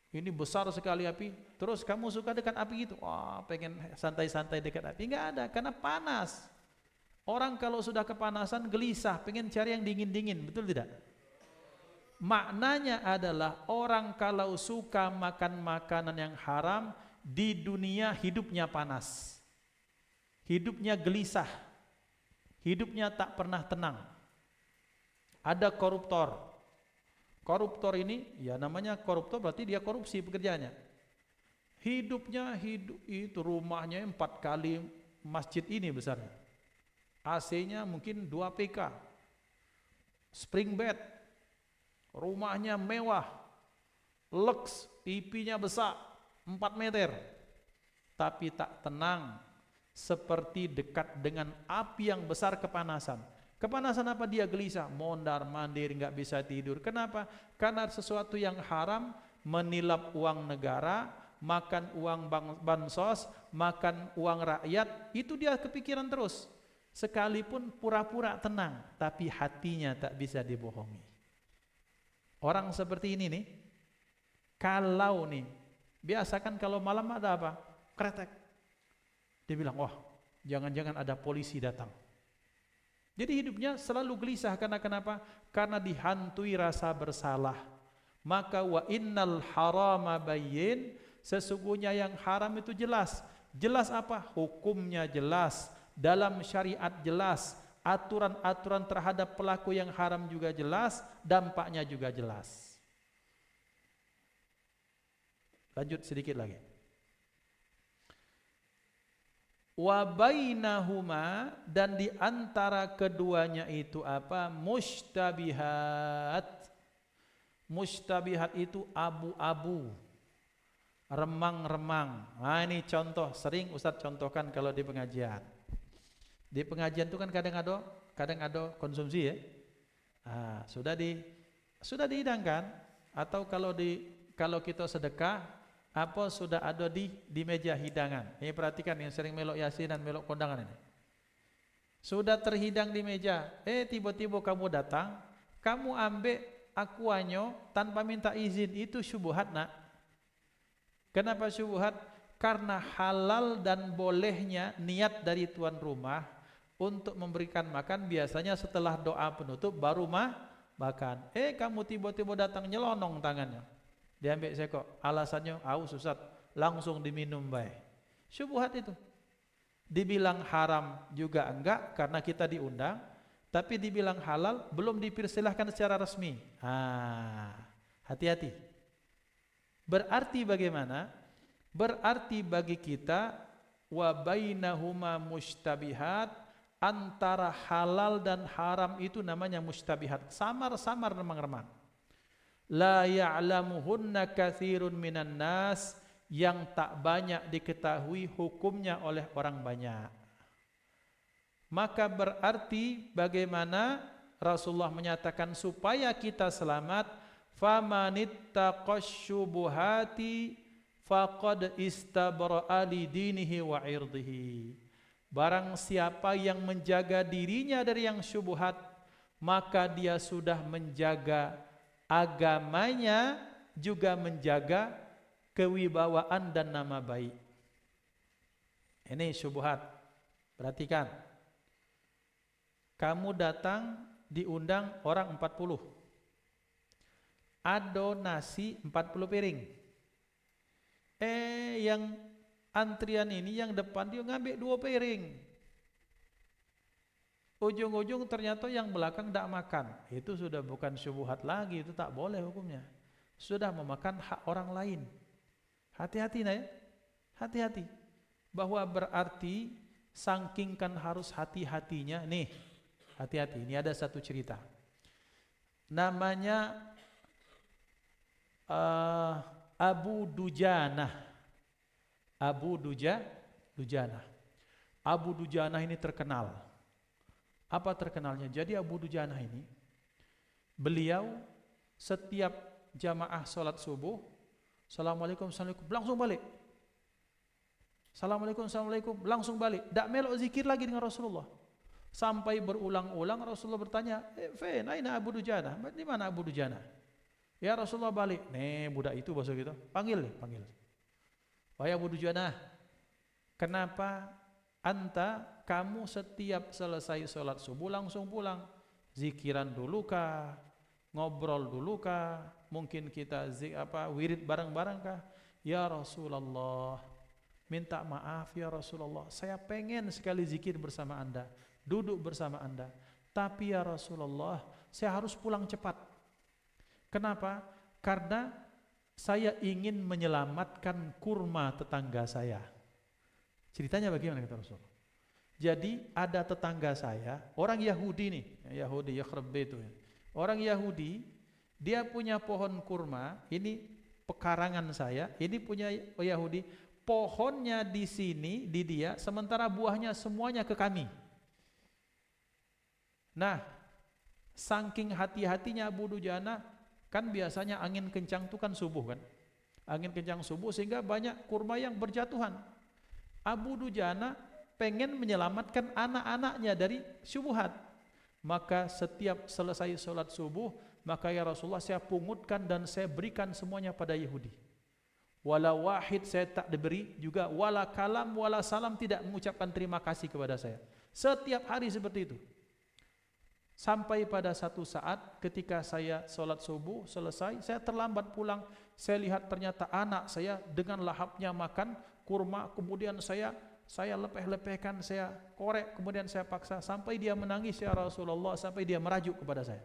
Ini besar sekali api, terus kamu suka dekat api gitu. Wah, pengen santai-santai dekat api. Enggak ada, karena panas. Orang kalau sudah kepanasan gelisah, pengen cari yang dingin-dingin, betul tidak? Maknanya adalah orang kalau suka makan makanan yang haram, di dunia hidupnya panas. Hidupnya gelisah. Hidupnya tak pernah tenang. Ada koruptor. Koruptor ini, ya namanya koruptor berarti dia korupsi pekerjaannya. Hidupnya itu rumahnya 4 kali masjid ini besarnya. AC-nya mungkin 2 PK. Spring bed. Rumahnya mewah. Lux, IP-nya besar, 4 meter. Tapi tak tenang, seperti dekat dengan api yang besar kepanasan. Kepanasan apa? Dia gelisah, mondar-mandir, nggak bisa tidur. Kenapa? Karena sesuatu yang haram, menilap uang negara, makan uang bansos, makan uang rakyat, itu dia kepikiran terus. Sekalipun pura-pura tenang, tapi hatinya tak bisa dibohongi. Orang seperti ini nih, kalau nih, biasakan kalau malam ada apa? Kretek. Dia bilang, wah, jangan-jangan ada polisi datang. Jadi hidupnya selalu gelisah karena kenapa? Karena dihantui rasa bersalah. Maka wa innal harama bayyin, sesungguhnya yang haram itu jelas. Jelas apa? Hukumnya jelas, dalam syariat jelas, aturan-aturan terhadap pelaku yang haram juga jelas, dampaknya juga jelas. Lanjut sedikit lagi. Wa bainahuma, dan di antara keduanya itu apa? Mushtabihat. Mushtabihat itu abu-abu, remang-remang. Nah ini contoh, sering Ustadz contohkan kalau di pengajian. Di pengajian itu kan kadang ada konsumsi ya. Nah, sudah dihidangkan, atau kalau kita sedekah, apa sudah ada di meja hidangan. Ini perhatikan yang sering melok yasin dan melok kondangan ini. Sudah terhidang di meja, tiba-tiba kamu datang, kamu ambil akuanyo tanpa minta izin, itu syubhat nak. Kenapa syubhat? Karena halal dan bolehnya niat dari tuan rumah untuk memberikan makan biasanya setelah doa penutup baru makan. Kamu tiba-tiba datang nyelonong tangannya. Diambil sekok, alasannya aus Ustaz, langsung diminum baik. Syubhat itu. Dibilang haram juga enggak karena kita diundang, tapi dibilang halal belum dipersilahkan secara resmi. Hati-hati. Berarti bagaimana? Berarti bagi kita wa bainahuma mushtabihat, antara halal dan haram itu namanya mushtabihat, samar-samar remang-remang. La ya'lamuhunna katsirun minan nas, yang tak banyak diketahui hukumnya oleh orang banyak. Maka berarti bagaimana Rasulullah menyatakan supaya kita selamat, famanittaqash syubuhati faqad istabra'a li dinihi wa irdihi. Barang siapa yang menjaga dirinya dari yang syubhat, maka dia sudah menjaga agamanya, juga menjaga kewibawaan dan nama baik. Ini syubhat. Perhatikan. Kamu datang diundang orang 40. Ada nasi 40 piring. Yang antrian ini yang depan dia ngambil 2 piring. Ujung-ujung ternyata yang belakang tidak makan. Itu sudah bukan syubhat lagi, itu tak boleh hukumnya. Sudah memakan hak orang lain. Hati-hati ya. Hati-hati. Bahwa berarti sangkingkan harus hati-hatinya. Nih, hati-hati. Ini ada satu cerita. Namanya eh, Abu Dujanah. Dujanah. Abu Dujanah ini terkenal. Apa terkenalnya? Jadi Abu Dujanah ini, beliau setiap jamaah sholat subuh, Assalamualaikum, Assalamualaikum, langsung balik. Assalamualaikum, Assalamualaikum, langsung balik. Tak melok zikir lagi dengan Rasulullah. Sampai berulang-ulang Rasulullah bertanya, Fen, aina Abu Dujanah? Di mana Abu Dujanah? Ya Rasulullah balik. Nih budak itu bahasa gitu. Panggil. Wahai Abu Dujanah, kenapa kamu setiap selesai sholat subuh langsung pulang? Zikiran dulu kah? Ngobrol dulu kah? Mungkin kita wirid bareng-bareng kah? Ya Rasulullah, minta maaf ya Rasulullah, saya pengen sekali zikir bersama Anda, duduk bersama Anda, tapi ya Rasulullah, saya harus pulang cepat. Kenapa? Karena saya ingin menyelamatkan kurma tetangga saya. Ceritanya bagaimana kata Rasul? Jadi ada tetangga saya, orang Yahudi nih, Yahudi itu. Orang Yahudi, dia punya pohon kurma, ini pekarangan saya, ini punya Yahudi, pohonnya di sini di dia, sementara buahnya semuanya ke kami. Nah, saking hati-hatinya Abu Dujanah, kan biasanya angin kencang itu kan subuh kan, angin kencang subuh sehingga banyak kurma yang berjatuhan. Abu Dujanah pengen menyelamatkan anak-anaknya dari syubhat, maka setiap selesai sholat subuh, maka ya Rasulullah, saya pungutkan dan saya berikan semuanya pada Yahudi. Wala wahid saya tak diberi, juga wala kalam wala salam, tidak mengucapkan terima kasih kepada saya. Setiap hari seperti itu. Sampai pada satu saat ketika saya sholat subuh selesai, saya terlambat pulang. Saya lihat ternyata anak saya dengan lahapnya makan kurma, kemudian saya lepeh-lepehkan, saya korek, kemudian saya paksa sampai dia menangis ya Rasulullah, sampai dia merajuk kepada saya.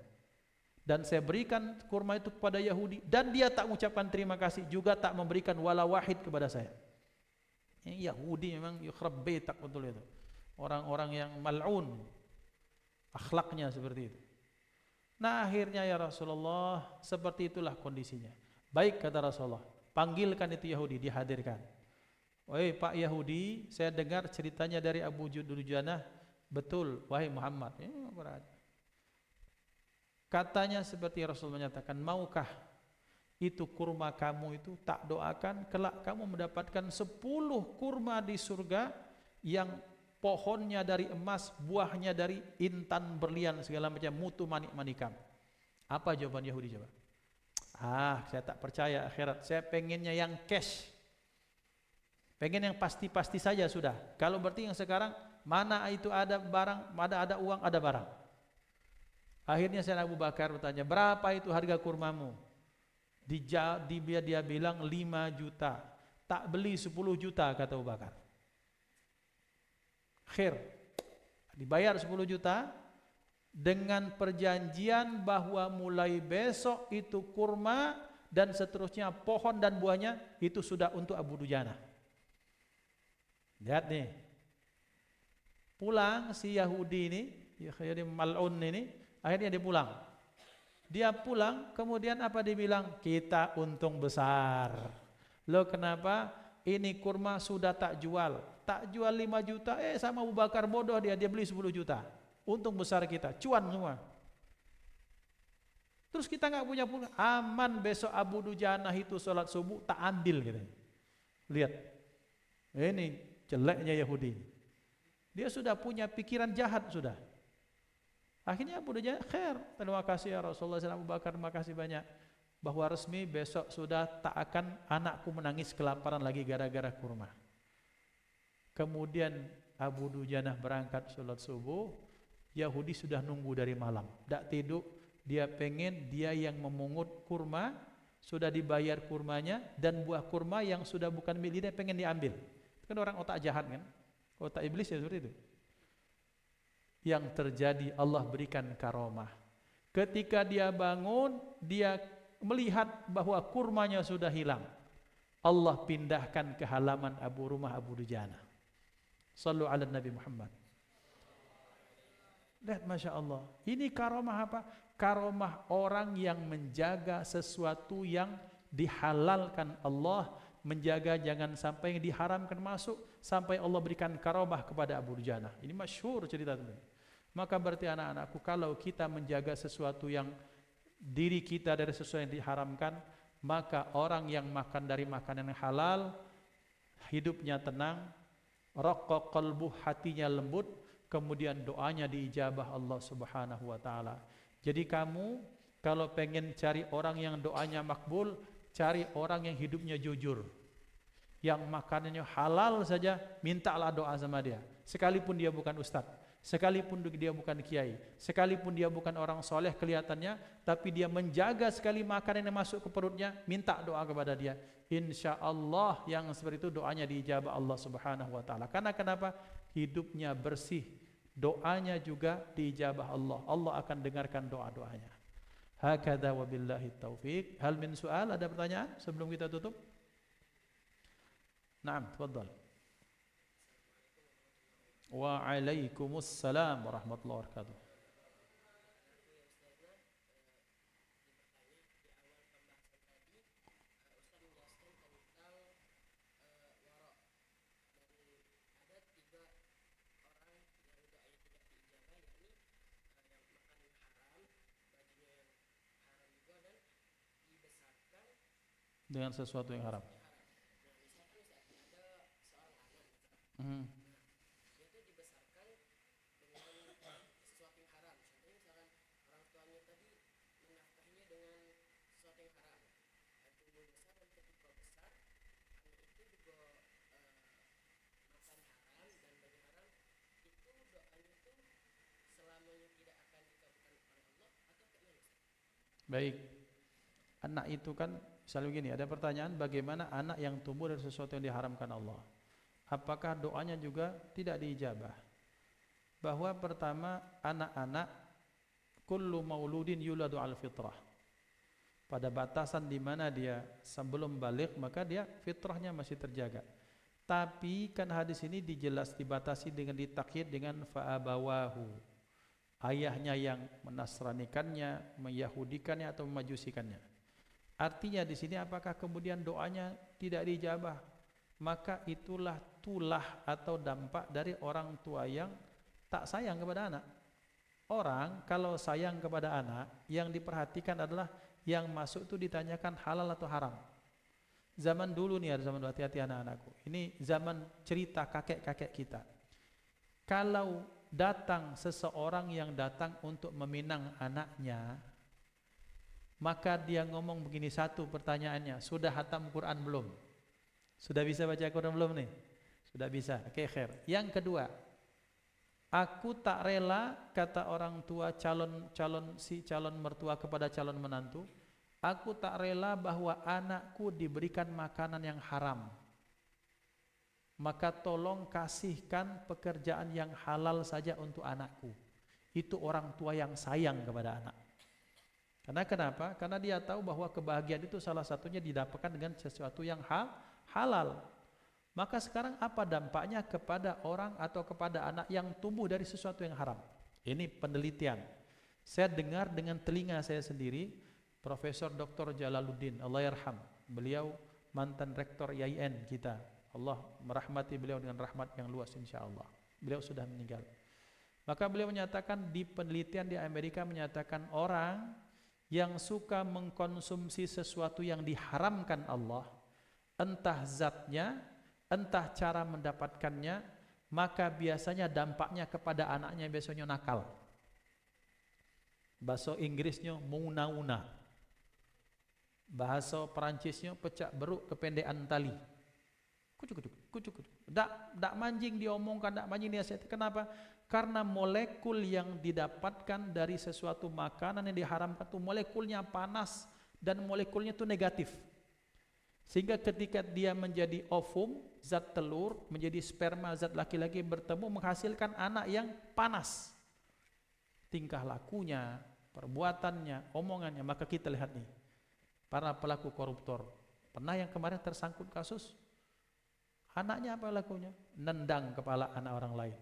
Dan saya berikan kurma itu kepada Yahudi, dan dia tak mengucapkan terima kasih, juga tak memberikan wala wahid kepada saya. Yahudi memang yukhrab baitak, betul itu. Orang-orang yang mal'un, akhlaknya seperti itu. Nah akhirnya ya Rasulullah, seperti itulah kondisinya. Baik kata Rasulullah, panggilkan itu Yahudi, dihadirkan. Wahai Pak Yahudi, saya dengar ceritanya dari Abu Dujanah, betul wahai Muhammad. Katanya seperti Rasul menyatakan, maukah itu kurma kamu itu tak doakan kelak kamu mendapatkan 10 kurma di surga yang pohonnya dari emas, buahnya dari intan berlian segala macam, mutu manik-manikam. Apa jawaban Yahudi coba? Saya tak percaya akhirat, saya pengennya yang cash. Pengen yang pasti-pasti saja sudah. Kalau berarti yang sekarang mana itu ada barang, mana ada uang, ada barang. Akhirnya Sayyidina Abu Bakar bertanya, berapa itu harga kurmamu? Dia bilang 5 juta. Tak beli 10 juta kata Abu Bakar. Khair, dibayar 10 juta dengan perjanjian bahwa mulai besok itu kurma dan seterusnya pohon dan buahnya itu sudah untuk Abu Dujanah. Lihat nih, pulang si Yahudi ini, Yahudi mal'un ini, akhirnya dia pulang. Dia pulang, kemudian apa dibilang? Kita untung besar. Loh kenapa? Ini kurma sudah tak jual 5 juta, sama Abu Bakar bodoh dia beli 10 juta. Untung besar kita, cuan semua. Terus kita nggak punya pun, aman besok Abu Dujanah itu sholat subuh tak ambil gitu. Lihat, ini jeleknya Yahudi. Dia sudah punya pikiran jahat sudah. Akhirnya Abu Dujanah, khair, terima kasih ya Rasulullah SAW, Abu Bakar, terima kasih banyak. Bahwa resmi besok sudah tak akan anakku menangis kelaparan lagi gara-gara kurma. Kemudian Abu Dujanah berangkat sholat subuh, Yahudi sudah nunggu dari malam, tak tidur, dia pengen dia yang memungut kurma, sudah dibayar kurmanya, dan buah kurma yang sudah bukan milik dia pengen diambil. Kan orang otak jahat kan, otak iblis ya seperti itu. Yang terjadi Allah berikan karomah. Ketika dia bangun, dia melihat bahwa kurmanya sudah hilang. Allah pindahkan ke halaman rumah Abu Dujanah. Sallu ala Nabi Muhammad. Lihat Masya Allah. Ini karomah apa? Karomah orang yang menjaga sesuatu yang dihalalkan Allah, menjaga jangan sampai yang diharamkan masuk, sampai Allah berikan karomah kepada Abu Dujana. Ini masyhur cerita teman. Maka berarti anak-anakku, kalau kita menjaga sesuatu yang diri kita dari sesuatu yang diharamkan, maka orang yang makan dari makanan yang halal, hidupnya tenang, raqqa qalbuh, hatinya lembut, kemudian doanya diijabah Allah Subhanahu wa taala. Jadi kamu kalau pengen cari orang yang doanya makbul, cari orang yang hidupnya jujur, yang makanannya halal saja, mintalah doa sama dia, sekalipun dia bukan ustadz, sekalipun dia bukan kiai, sekalipun dia bukan orang soleh kelihatannya, tapi dia menjaga sekali makanan yang masuk ke perutnya, minta doa kepada dia. Insya Allah yang seperti itu doanya diijabah Allah Subhanahu wa taala. Karena kenapa? Hidupnya bersih, doanya juga diijabah Allah. Allah akan dengarkan doa-doanya. Hakadha wabillahi taufiq. Hal min soal, ada pertanyaan sebelum kita tutup? Naam, tafadhal. Waalaikumsalam warahmatullahi wabarakatuh. Dengan sesuatu yang haram. Baik. Anak itu kan misalnya begini, ada pertanyaan bagaimana anak yang tumbuh dari sesuatu yang diharamkan Allah, apakah doanya juga tidak diijabah? Bahwa pertama, anak-anak kullu mauludin yuladu al fitrah, pada batasan di mana dia sebelum balik maka dia fitrahnya masih terjaga. Tapi kan hadis ini dibatasi dengan ditakyid dengan fa'abawahu, ayahnya yang menasranikannya, meyahudikannya atau memajusikannya. Artinya di sini apakah kemudian doanya tidak dijabah? Maka itulah tulah atau dampak dari orang tua yang tak sayang kepada anak. Orang kalau sayang kepada anak, yang diperhatikan adalah yang masuk itu ditanyakan halal atau haram. Zaman dulu nih, ada zaman dulu, hati-hati anak-anakku. Ini zaman cerita kakek-kakek kita. Kalau datang seseorang yang datang untuk meminang anaknya, maka dia ngomong begini, satu pertanyaannya, sudah hatam Quran belum? Sudah bisa baca Quran belum nih? Sudah bisa, oke, khair. Yang kedua, aku tak rela, kata orang tua calon mertua kepada calon menantu, aku tak rela bahwa anakku diberikan makanan yang haram. Maka tolong kasihkan pekerjaan yang halal saja untuk anakku. Itu orang tua yang sayang kepada anak. Karena kenapa? Karena dia tahu bahwa kebahagiaan itu salah satunya didapatkan dengan sesuatu yang halal. Maka sekarang apa dampaknya kepada orang atau kepada anak yang tumbuh dari sesuatu yang haram? Ini penelitian. Saya dengar dengan telinga saya sendiri, Profesor Dr. Jalaluddin, Allah yarham. Beliau mantan rektor IAIN kita. Allah merahmati beliau dengan rahmat yang luas insyaallah. Beliau sudah meninggal. Maka beliau menyatakan di penelitian di Amerika menyatakan orang yang suka mengkonsumsi sesuatu yang diharamkan Allah, entah zatnya, entah cara mendapatkannya, maka biasanya dampaknya kepada anaknya biasanya nakal. Bahasa Inggrisnya muna-una, bahasa Perancisnya pecak beruk kependekan tali. Kucuk. Dak manjing diomongkan, dak manjing diasihat. Kenapa? Karena molekul yang didapatkan dari sesuatu makanan yang diharamkan itu molekulnya panas dan molekulnya itu negatif. Sehingga ketika dia menjadi ovum, zat telur, menjadi sperma zat laki-laki bertemu menghasilkan anak yang panas. Tingkah lakunya, perbuatannya, omongannya, maka kita lihat nih, para pelaku koruptor. Pernah yang kemarin tersangkut kasus, anaknya apa lakunya? Nendang kepala anak orang lain,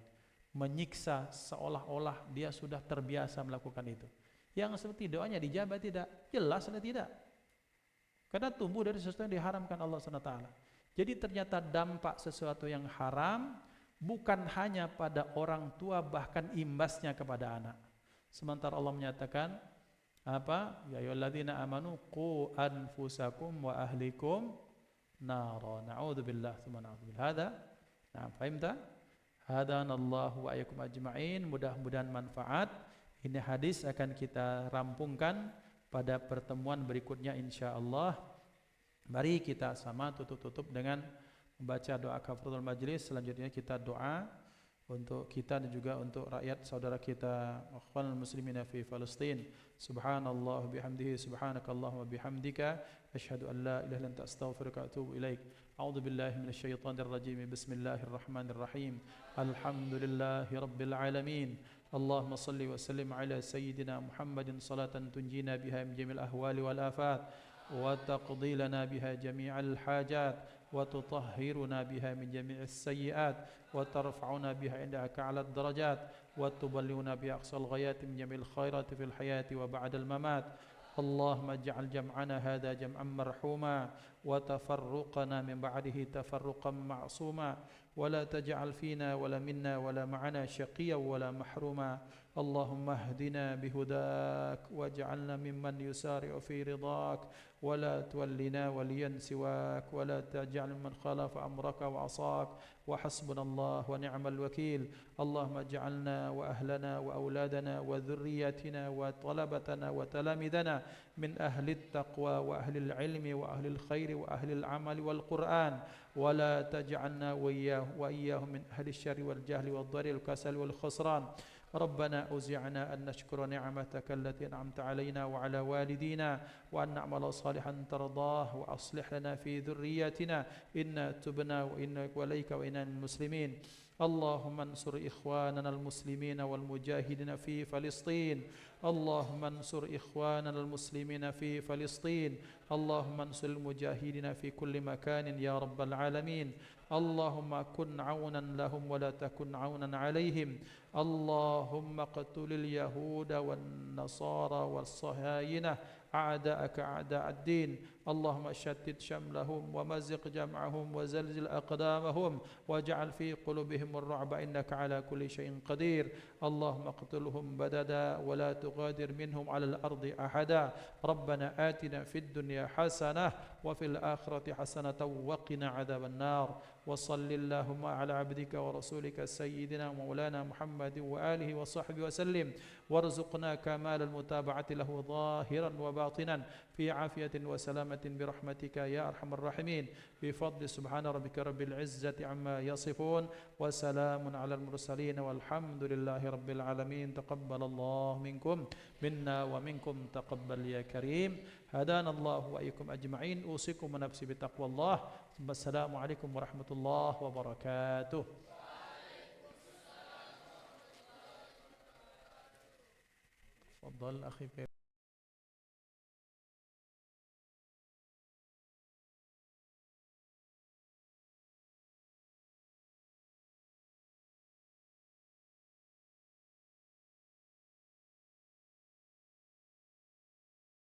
menyiksa seolah-olah dia sudah terbiasa melakukan itu. Yang seperti doanya dijabah tidak? Jelas tidak. Karena tumbuh dari sesuatu yang diharamkan Allah SWT. Jadi ternyata dampak sesuatu yang haram bukan hanya pada orang tua, bahkan imbasnya kepada anak. Sementara Allah menyatakan apa? Ya ayyuhalladzina amanu qu anfusakum wa ahlikum nara. Na'udzubillah tsumma na'udzubillah. Hada. Nah, fahimta? Hadanallahu wa iyyakum ajma'in. Mudah-mudahan manfaat. Ini hadis akan kita rampungkan pada pertemuan berikutnya insyaallah. Mari kita sama tutup dengan membaca doa kafaratul majlis. Selanjutnya kita doa untuk kita dan juga untuk rakyat saudara kita ikhwanul muslimina fi Palestin. Subhanallah bihamdihi subhanakallahumma bihamdika asyhadu an la ilaha illa anta astaghfiruka wa atubu ilaik. A'udzu billahi minasyaitonir rajim. Bismillahirrahmanirrahim. Alhamdulillahi rabbil alamin. Allahumma salli wa sallim ala sayyidina Muhammadin salatan tunjina biha min jamil ahwali wal afat wa taqdi lana biha jami'al hajat wa tutahhiruna biha min jami'is sayyi'at wa tarfa'una biha indaka 'alad darajat wa tuballighuna bi aqsal ghayati min jamil khairati fil hayati wa ba'dal mamat. Allahumma ij'al jam'ana hadha jam'an marhuma wa tafarruqana min ba'dihi tafarruqan ma'suma wa la taj'al fina wa la minna wa la ma'ana shaqiyyan wa la mahruma. Allahumma ihdina bihudak waj'alna mimman yusari'u fi ridak wa la tuwallina waliyan siwak wa la taj'al man khalafa amraka wa 'asak wa hasbunallahu wa ni'mal wakeel. Allahumma ij'alna wa ahlana wa auladana wa dhurriyyatina wa talabatana wa talamidana min ahli at-taqwa wa ahli al-'ilmi wa ahli al-khair wa ahli al-'amal wal Qur'an wa la taj'alna wa iyyahum min ahli asy-syarri wal jahli wad dharri wal kasal wal khusran. ربنا أوزعنا أن نشكر نعمتك التي أنعمت علينا وعلى والدينا وأن نعمل صالحا ترضاه وأصلح لنا في ذرياتنا إنا تبنا وإنك وليك وإنا المسلمين. اللهم انصر إخواننا المسلمين والمجاهدين في فلسطين. اللهم انصر إخواننا المسلمين في فلسطين. اللهم انصر المجاهدين في كل مكان يا رب العالمين. اللهم كن عونا لهم ولا تكن عونا عليهم. اللهم اقتل اليهود والنصارى والصهاينة أعداءك أعداء الدين. اللهم شتت شملهم ومزق جمعهم وزلزل أقدامهم واجعل في قلوبهم الرعب إنك على كل شيء قدير. اللهم اقتلهم بددا ولا تغادر منهم على الأرض أحدا. ربنا آتنا في الدنيا حسنة وفي الآخرة حسنة وقنا عذاب النار. وصل اللهم على عبدك ورسولك سيدنا مولانا محمد وآله وصحبه وسلم وارزقنا كمال المتابعة له ظاهرا وباطنا في عافية وسلامة برحمتك يا أرحم الراحمين. بفضل سبحان ربك رب العزة عما يصفون وسلام على المرسلين والحمد لله رب العالمين. تقبل الله منكم منا ومنكم تقبل يا كريم. هدانا الله وإياكم أجمعين. أوصيكم ونفسي بتقوى الله. السلام عليكم ورحمة الله وبركاته. تفضل أخي.